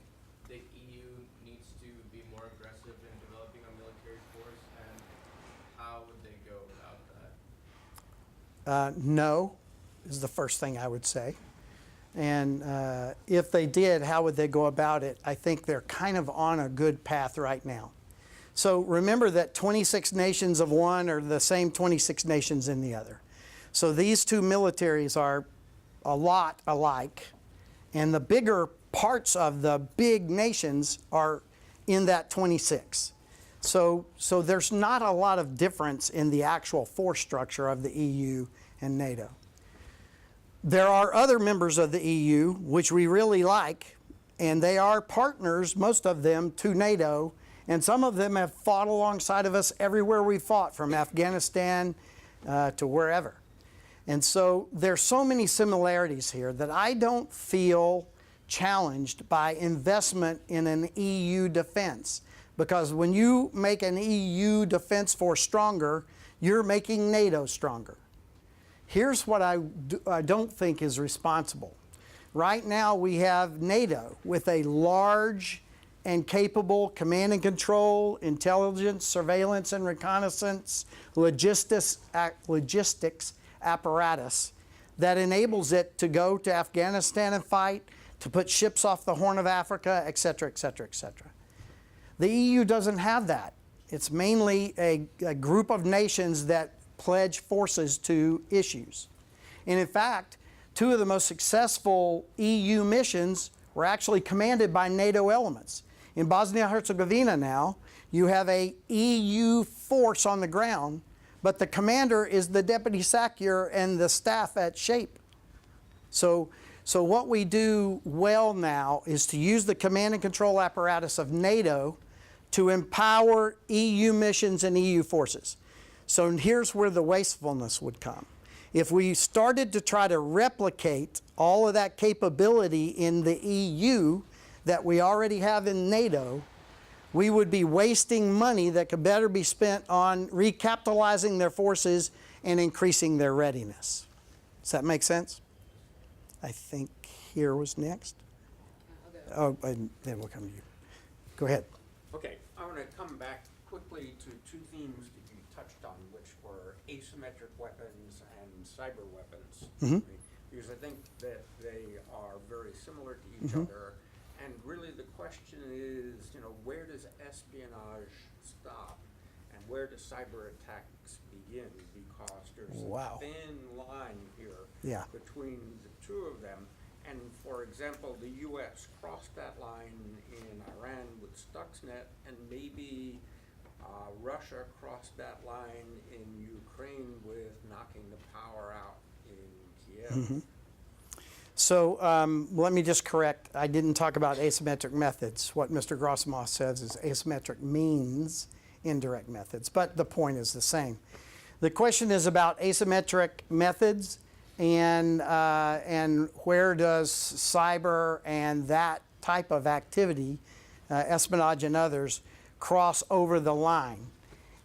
the EU needs to be more aggressive in developing a military force, and how would they go about that? No, is the first thing I would say. And if they did, how would they go about it? I think they're kind of on a good path right now. So remember that 26 nations of one are the same 26 nations in the other. So these two militaries are a lot alike, and the bigger parts of the big nations are in that 26. So there's not a lot of difference in the actual force structure of the EU and NATO. There are other members of the EU which we really like, and they are partners, most of them, to NATO, and some of them have fought alongside of us everywhere we fought, from Afghanistan to wherever. And so there's so many similarities here that I don't feel challenged by investment in an EU defense, because when you make an EU defense force stronger, you're making NATO stronger. Here's what I don't think is responsible. Right now we have NATO with a large and capable command and control, intelligence, surveillance and reconnaissance, logistics apparatus that enables it to go to Afghanistan and fight, to put ships off the Horn of Africa, et cetera, et cetera, et cetera. The EU doesn't have that. It's mainly a group of nations that pledge forces to issues. And in fact, two of the most successful EU missions were actually commanded by NATO elements. In Bosnia-Herzegovina now, you have a EU force on the ground, but the commander is the deputy SACEUR and the staff at SHAPE. So what we do well now is to use the command and control apparatus of NATO to empower EU missions and EU forces. So here's where the wastefulness would come. If we started to try to replicate all of that capability in the EU that we already have in NATO, we would be wasting money that could better be spent on recapitalizing their forces and increasing their readiness. Does that make sense? I think here was next. Oh, and then we'll come to you. Go ahead. Okay, I want to come back quickly to two themes that you touched on, which were asymmetric weapons and cyber weapons. Mhm. Because I think that they are very similar to each other. And really the question is, where does espionage stop? And where do cyber attacks begin? Because there's Wow. a thin line here Yeah. between the two of them. And for example, the U.S. crossed that line in Iran with Stuxnet, and maybe Russia crossed that line in Ukraine with knocking the power out in Kiev. So let me just correct, I didn't talk about asymmetric methods. What Mr. Grosimoff says is asymmetric means indirect methods, but the point is the same. The question is about asymmetric methods and where does cyber and that type of activity, espionage and others, cross over the line.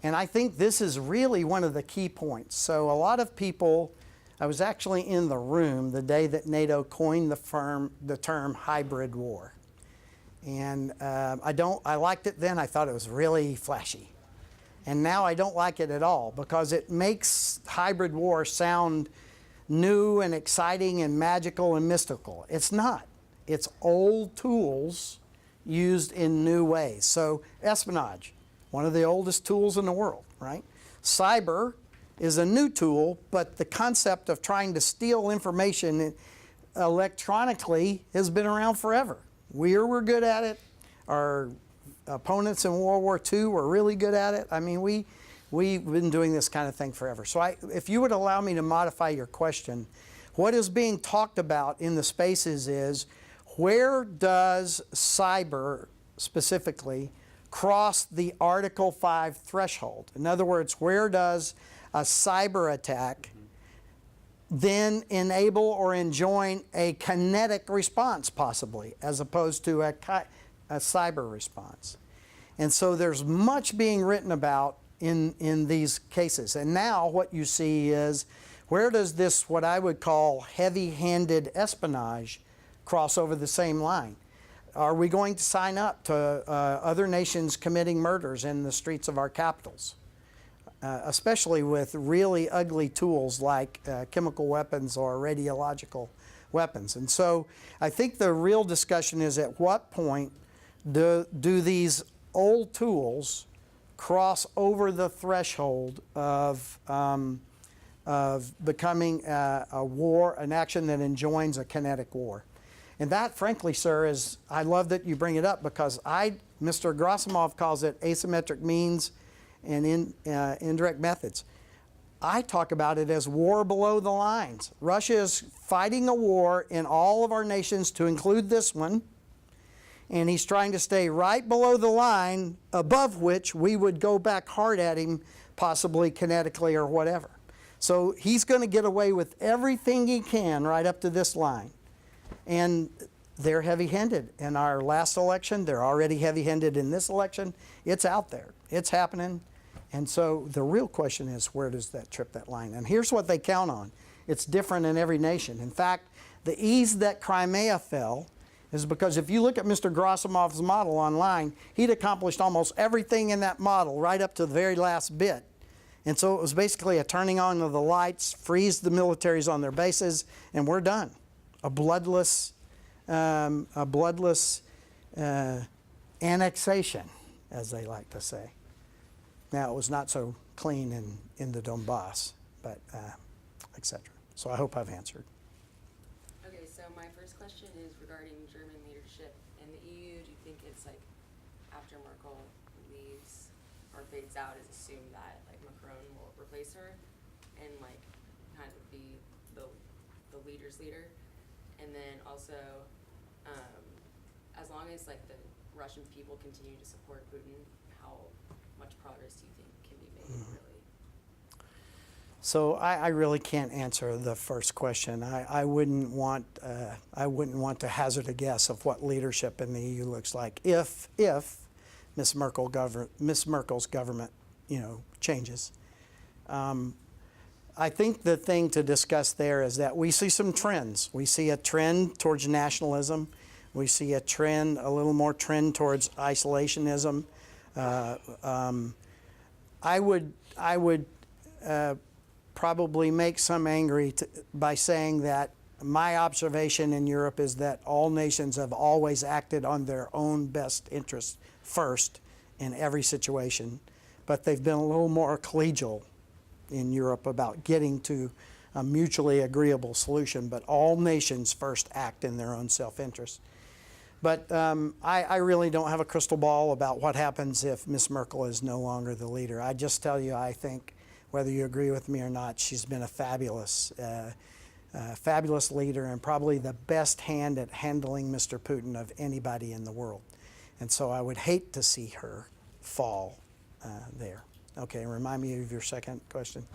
And I think this is really one of the key points. So a lot of people, I was actually in the room the day that NATO coined the term hybrid war. And I liked it then, I thought it was really flashy. And now I don't like it at all because it makes hybrid war sound new and exciting and magical and mystical. It's not. It's old tools used in new ways. So espionage, one of the oldest tools in the world, right? Cyber is a new tool, but the concept of trying to steal information electronically has been around forever. We were good at it. Our opponents in World War II were really good at it. I mean, we've been doing this kind of thing forever. So if you would allow me to modify your question, what is being talked about in the spaces is where does cyber specifically cross the Article 5 threshold? In other words, where does a cyber attack then enable or enjoin a kinetic response possibly, as opposed to a cyber response? And so there's much being written about in these cases. And now what you see is where does this, what I would call heavy-handed espionage, cross over the same line? Are we going to sign up to other nations committing murders in the streets of our capitals? Especially with really ugly tools like chemical weapons or radiological weapons. And so I think the real discussion is at what point do these old tools cross over the threshold of becoming a war, an action that enjoins a kinetic war. And that, frankly, sir, is, I love that you bring it up because Mr. Grosimoff calls it asymmetric means and indirect methods. I talk about it as war below the lines. Russia is fighting a war in all of our nations, to include this one, and he's trying to stay right below the line above which we would go back hard at him, possibly kinetically or whatever. So he's going to get away with everything he can right up to this line. And they're heavy-handed. In our last election, they're already heavy-handed in this election. It's out there. It's happening. And so the real question is, where does that trip that line? And here's what they count on. It's different in every nation. In fact, the ease that Crimea fell is because if you look at Mr. Grosimoff's model online, he'd accomplished almost everything in that model right up to the very last bit. And so it was basically a turning on of the lights, freeze the militaries on their bases, and we're done. A bloodless annexation, as they like to say. Now, it was not so clean in the Donbass, but etc. So I hope I've answered. Okay, so my first question is regarding German leadership in the EU. Do you think it's like after Merkel leaves or fades out, is assumed that like Macron will replace her and like kind of be the leader's leader. And then also, as long as like the Russian people continue to support Putin, how much progress do you think can be made, really? So I really can't answer the first question. I wouldn't want to hazard a guess of what leadership in the EU looks like if Miss Merkel's government, changes. I think the thing to discuss there is that we see some trends. We see a trend towards nationalism. We see a little more trend towards isolationism. I would probably make some angry by saying that my observation in Europe is that all nations have always acted on their own best interests first in every situation, but they've been a little more collegial in Europe about getting to a mutually agreeable solution, but all nations first act in their own self-interest. But I really don't have a crystal ball about what happens if Miss Merkel is no longer the leader. I just tell you, I think, whether you agree with me or not, she's been a fabulous leader and probably the best hand at handling Mr. Putin of anybody in the world. And so I would hate to see her fall there. Okay, remind me of your second question.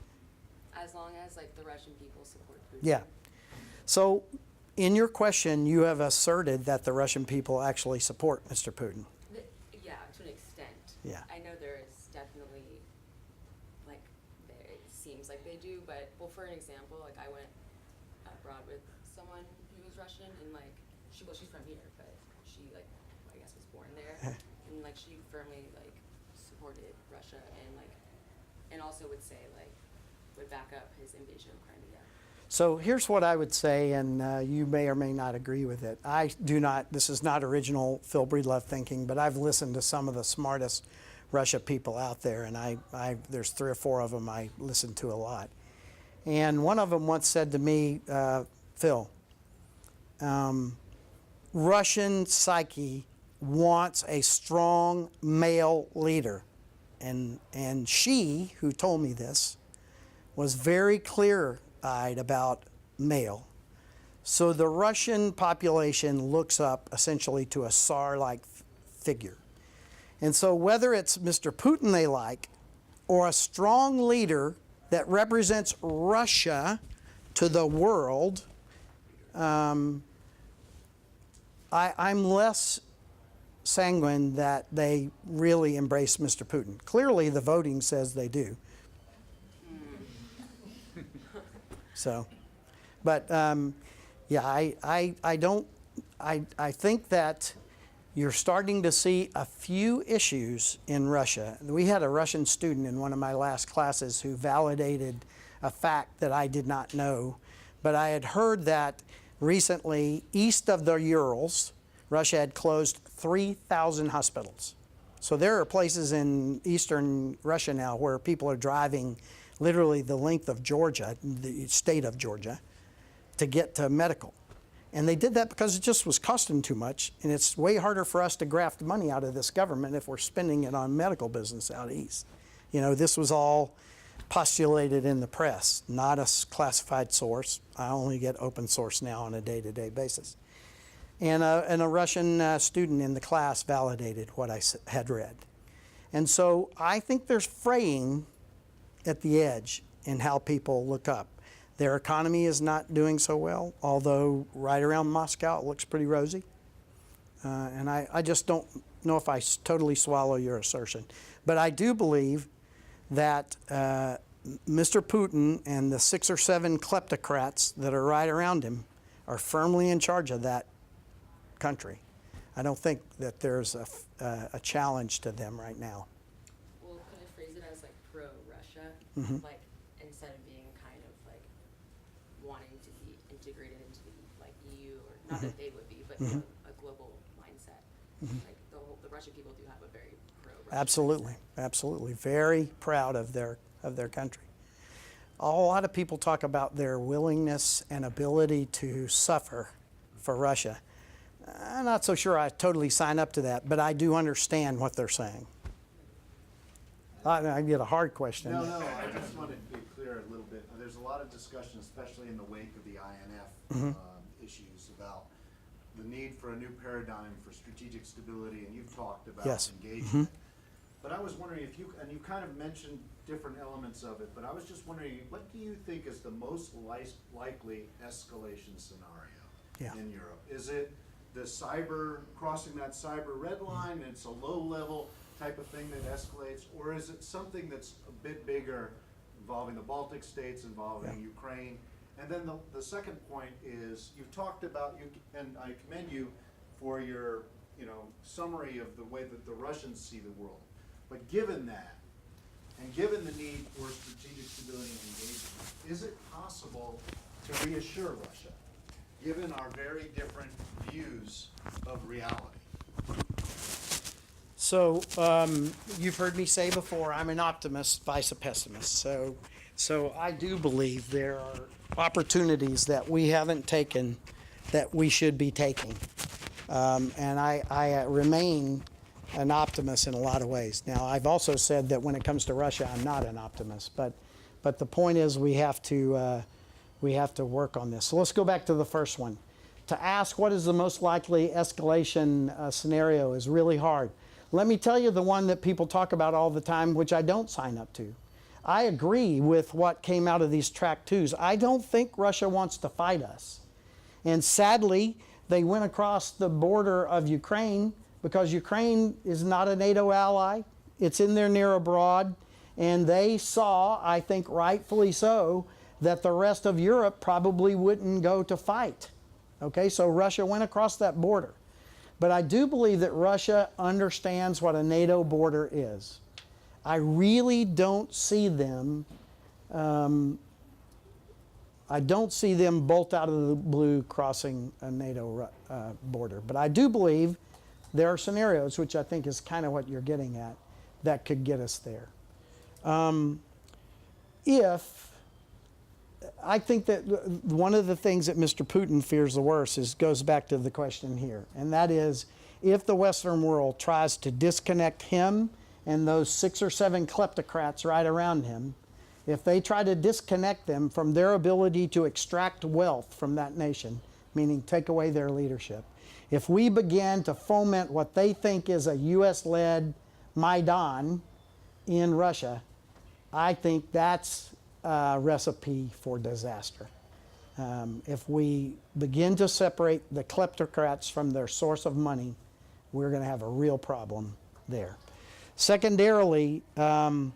As long as like the Russian people support Putin. Yeah. So in your question, you have asserted that the Russian people actually support Mr. Putin. Yeah, to an extent. Yeah. I know there is definitely, like, it seems like they do, but, well, for an example, like, I went abroad with someone who was Russian, and, like, she's from here, but she, like, I guess was born there, and, like, she firmly, like, supported Russia, and also would say, like, would back up his invasion of Crimea. So here's what I would say, and you may or may not agree with it. This is not original Phil Breedlove thinking, but I've listened to some of the smartest Russia people out there, and there's 3 or 4 of them I listen to a lot. And one of them once said to me, Phil, Russian psyche wants a strong male leader. And she, who told me this, was very clear-eyed about male. So the Russian population looks up essentially to a Tsar-like figure. And so whether it's Mr. Putin they like or a strong leader that represents Russia to the world, I'm less sanguine that they really embrace Mr. Putin. Clearly the voting says they do. So, but yeah, I think that you're starting to see a few issues in Russia. We had a Russian student in one of my last classes who validated a fact that I did not know, but I had heard that recently, east of the Urals, Russia had closed 3,000 hospitals. So there are places in eastern Russia now where people are driving literally the length of Georgia, the state of Georgia, to get to medical. And they did that because it just was costing too much, and it's way harder for us to graft money out of this government if we're spending it on medical business out east. This was all postulated in the press, not a classified source. I only get open source now on a day-to-day basis. And a Russian student in the class validated what I had read. And so I think there's fraying at the edge in how people look up. Their economy is not doing so well, although right around Moscow it looks pretty rosy. And I just don't know if I totally swallow your assertion. But I do believe that Mr. Putin and the 6 or 7 kleptocrats that are right around him are firmly in charge of that country. I don't think that there's a challenge to them right now. Well, could I phrase it as like pro-Russia, like instead of being kind of like wanting to be integrated into the like EU, or not that they would be, but a global mindset. Like the Russian people do have a very pro-Russian Absolutely, mindset. absolutely. Very proud of their country. A lot of people talk about their willingness and ability to suffer for Russia. I'm not so sure I totally sign up to that, but I do understand what they're saying. I get a hard question. No, I just wanted to be clear a little bit. There's a lot of discussion, especially in the wake of the INF issues, about the need for a new paradigm for strategic stability, and you've talked about Yes. engagement. But I was wondering if you, and you kind of mentioned different elements of it, but I was just wondering, what do you think is the most likely escalation scenario in Europe? Is it the cyber, crossing that cyber red line, and it's a low-level type of thing that escalates, or is it something that's a bit bigger, involving the Baltic states, involving Ukraine? And then the second point is, you've talked about, and I commend you for your summary of the way that the Russians see the world. But given that, and given the need for strategic stability and engagement, is it possible to reassure Russia, given our very different views of reality? So you've heard me say before, I'm an optimist, vice a pessimist. So I do believe there are opportunities that we haven't taken that we should be taking. And I remain an optimist in a lot of ways. Now, I've also said that when it comes to Russia, I'm not an optimist. But the point is we have to work on this. So let's go back to the first one. To ask what is the most likely escalation scenario is really hard. Let me tell you the one that people talk about all the time, which I don't sign up to. I agree with what came out of these track twos. I don't think Russia wants to fight us. And sadly, they went across the border of Ukraine because Ukraine is not a NATO ally. It's in their near abroad. And they saw, I think rightfully so, that the rest of Europe probably wouldn't go to fight. Okay, so Russia went across that border. But I do believe that Russia understands what a NATO border is. I really don't see them, I don't see them bolt out of the blue crossing a NATO border. But I do believe there are scenarios, which I think is kind of what you're getting at, that could get us there. I think that one of the things that Mr. Putin fears the worst goes back to the question here, and that is if the Western world tries to disconnect him and those 6 or 7 kleptocrats right around him, if they try to disconnect them from their ability to extract wealth from that nation, meaning take away their leadership, if we begin to foment what they think is a U.S.-led Maidan in Russia, I think that's a recipe for disaster. If we begin to separate the kleptocrats from their source of money, we're going to have a real problem there. Secondarily, the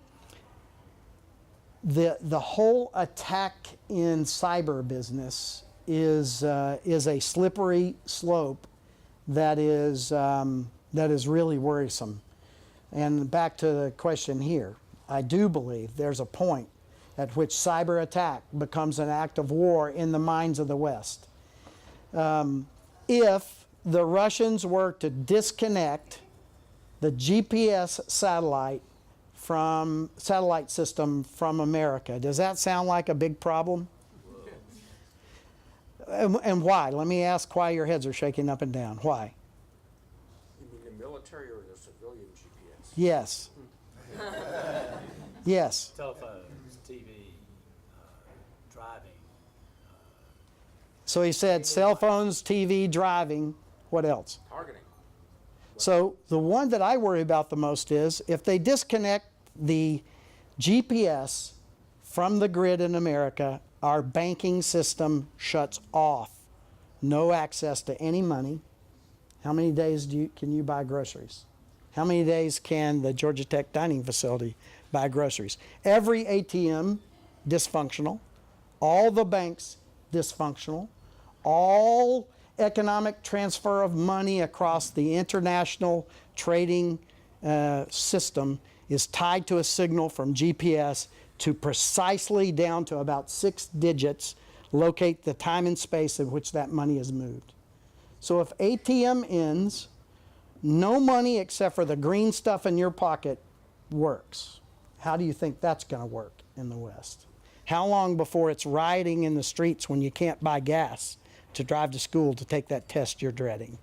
whole attack in cyber business is a slippery slope that is really worrisome. And back to the question here, I do believe there's a point at which cyber attack becomes an act of war in the minds of the West. If the Russians were to disconnect the GPS satellite system from America, does that sound like a big problem? And why? Let me ask why your heads are shaking up and down. Why? You mean the military or the civilian GPS? Yes. Yes. Telephones, TV, driving. So he said cell phones, TV, driving. What else? Targeting. So the one that I worry about the most is if they disconnect the GPS from the grid in America, our banking system shuts off. No access to any money. How many days can you buy groceries? How many days can the Georgia Tech dining facility buy groceries? Every ATM dysfunctional. All the banks dysfunctional. All economic transfer of money across the international trading system is tied to a signal from GPS to precisely down to about 6 digits locate the time and space in which that money is moved. So if ATM ends, no money except for the green stuff in your pocket works. How do you think that's going to work in the West? How long before it's rioting in the streets when you can't buy gas to drive to school to take that test you're dreading?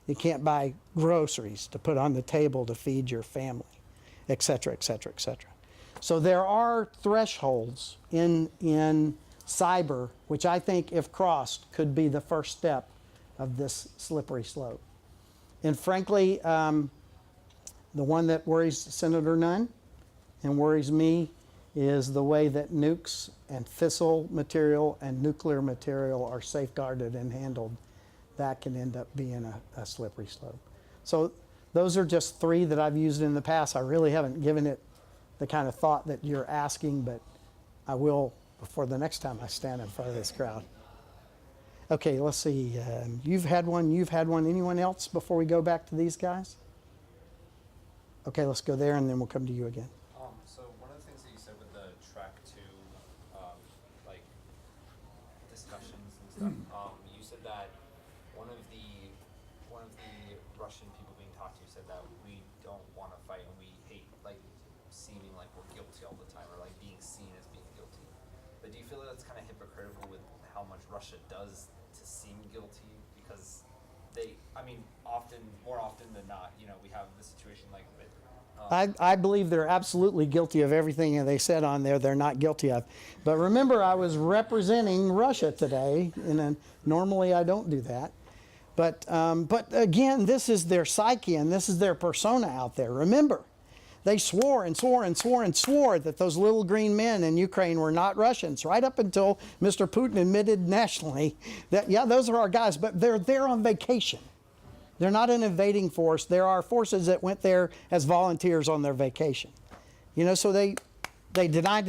You can't buy groceries to put on the table to feed your family, et cetera, et cetera, et cetera. So there are thresholds in cyber, which I think, if crossed, could be the first step of this slippery slope. And frankly, the one that worries Senator Nunn and worries me is the way that nukes and fissile material and nuclear material are safeguarded and handled. That can end up being a slippery slope. So those are just three that I've used in the past. I really haven't given it the kind of thought that you're asking, but I will before the next time I stand in front of this crowd. Okay, let's see. You've had one. Anyone else before we go back to these guys? Okay, let's go there and then we'll come to you again. So one of the things that you said with the track two, like discussions and stuff, you said that one of the Russian people being talked to said that we don't want to fight and we hate like seeming like we're guilty all the time or like being seen as being guilty. But do you feel that that's kind of hypocritical with how much Russia does to seem guilty? Because they, I mean, more often than not, you know, we have the situation like with. I believe they're absolutely guilty of everything they said on there they're not guilty of. But remember, I was representing Russia today, and normally I don't do that. But again, this is their psyche and this is their persona out there. Remember, they swore and swore and swore and swore that those little green men in Ukraine were not Russians, right up until Mr. Putin admitted nationally that, yeah, those are our guys, but they're there on vacation. They're not an invading force. There are forces that went there as volunteers on their vacation. You know, so they deny.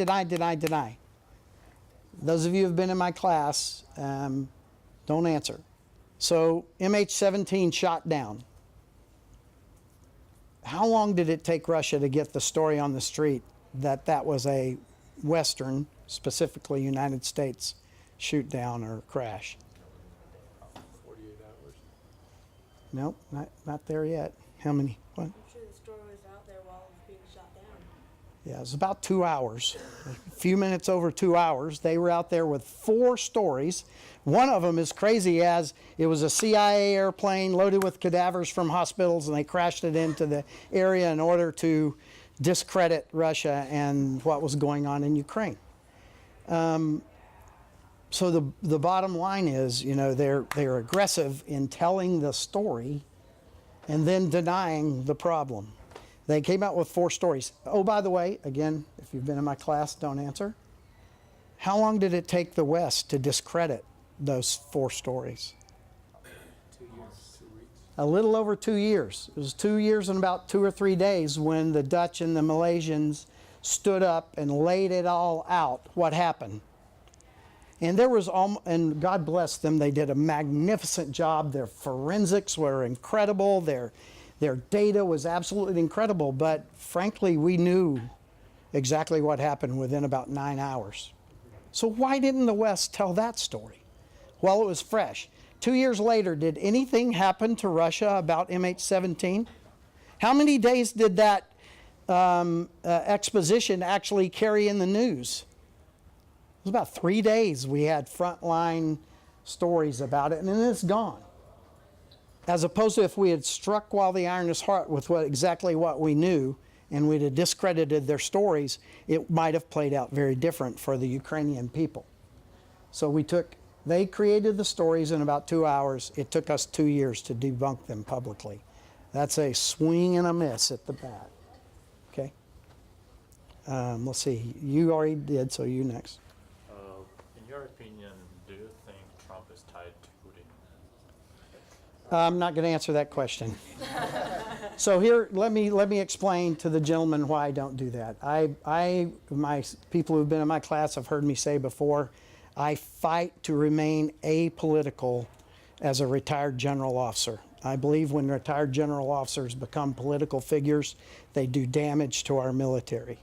Those of you who have been in my class, don't answer. So MH17 shot down. How long did it take Russia to get the story on the street that that was a Western, specifically United States, shoot down or crash? 48 hours. Nope, not there yet. How many? What? I'm sure the story was out there while it was being shot down. Yeah, it was about 2 hours. A few minutes over 2 hours. They were out there with 4 stories. One of them is crazy as it was a CIA airplane loaded with cadavers from hospitals, and they crashed it into the area in order to discredit Russia and what was going on in Ukraine. So the bottom line is, you know, they're aggressive in telling the story and then denying the problem. They came out with 4 stories. Oh, by the way, again, if you've been in my class, don't answer. How long did it take the West to discredit those 4 stories? 2 years, 2 weeks. A little over 2 years. It was 2 years and about 2 or 3 days when the Dutch and the Malaysians stood up and laid it all out, what happened. And there was, and God bless them, they did a magnificent job. Their forensics were incredible. Their data was absolutely incredible. But frankly, we knew exactly what happened within about 9 hours. So why didn't the West tell that story? Well, it was fresh. 2 years later, did anything happen to Russia about MH17? How many days did that exposition actually carry in the news? It was about 3 days we had frontline stories about it, and then it's gone. As opposed to if we had struck while the iron is hot with exactly what we knew, and we'd have discredited their stories, it might have played out very different for the Ukrainian people. So they created the stories in about 2 hours. It took us 2 years to debunk them publicly. That's a swing and a miss at the bat. Okay? Let's see. You already did, so you next. In your opinion, do you think Trump is tied to Putin? I'm not going to answer that question. So here, let me explain to the gentleman why I don't do that. My people who've been in my class have heard me say before, I fight to remain apolitical as a retired general officer. I believe when retired general officers become political figures, they do damage to our military.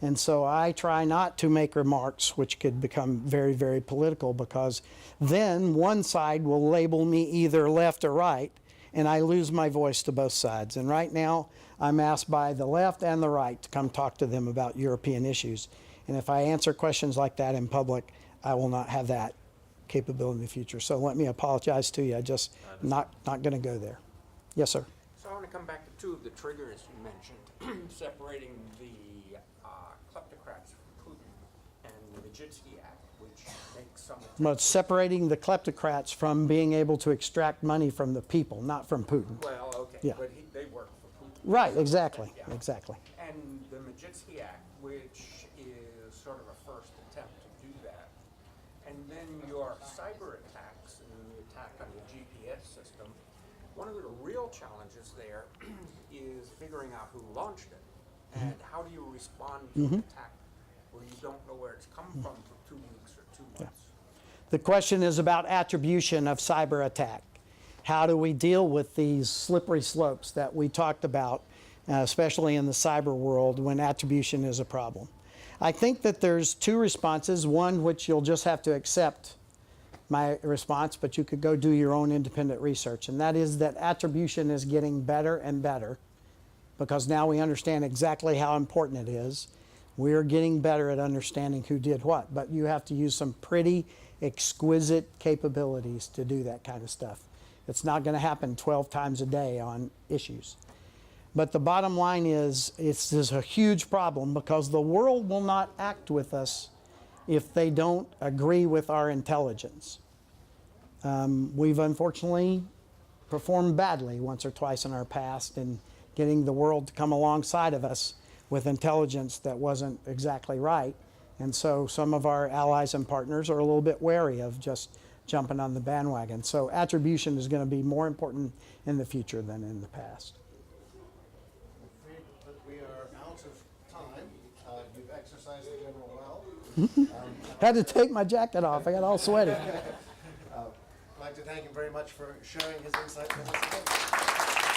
And so I try not to make remarks which could become very, very political, because then one side will label me either left or right, and I lose my voice to both sides. And right now, I'm asked by the left and the right to come talk to them about European issues. And if I answer questions like that in public, I will not have that capability in the future. So let me apologize to you. I just not going to go there. Yes, sir. So I want to come back to 2 of the triggers you mentioned, separating the Magnitsky Act, which makes some Well, it's separating the kleptocrats from being able to extract money from the people, not from Putin. Well, okay, Yeah. but they work for Putin. Right, exactly, Yeah. exactly. And the Magnitsky Act, which is sort of a first attempt to do that. And then your cyber attacks and the attack on the GPS system, one of the real challenges there is figuring out who launched it. And how do you respond to an attack where you don't know where it's come from for 2 weeks or 2 months? The question is about attribution of cyber attack. How do we deal with these slippery slopes that we talked about, especially in the cyber world when attribution is a problem? I think that there's two responses. One, which you'll just have to accept my response, but you could go do your own independent research, and that is that attribution is getting better and better because now we understand exactly how important it is. We're getting better at understanding who did what, but you have to use some pretty exquisite capabilities to do that kind of stuff. It's not going to happen 12 times a day on issues. But the bottom line is, this is a huge problem because the world will not act with us if they don't agree with our intelligence. We've unfortunately performed badly once or twice in our past in getting the world to come alongside of us with intelligence that wasn't exactly right. And so some of our allies and partners are a little bit wary of just jumping on the bandwagon. So attribution is going to be more important in the future than in the past. I'm afraid that we are out of time. You've exercised the general well. Had to take my jacket off. I got all sweaty. I'd like to thank him very much for sharing his insight with us today.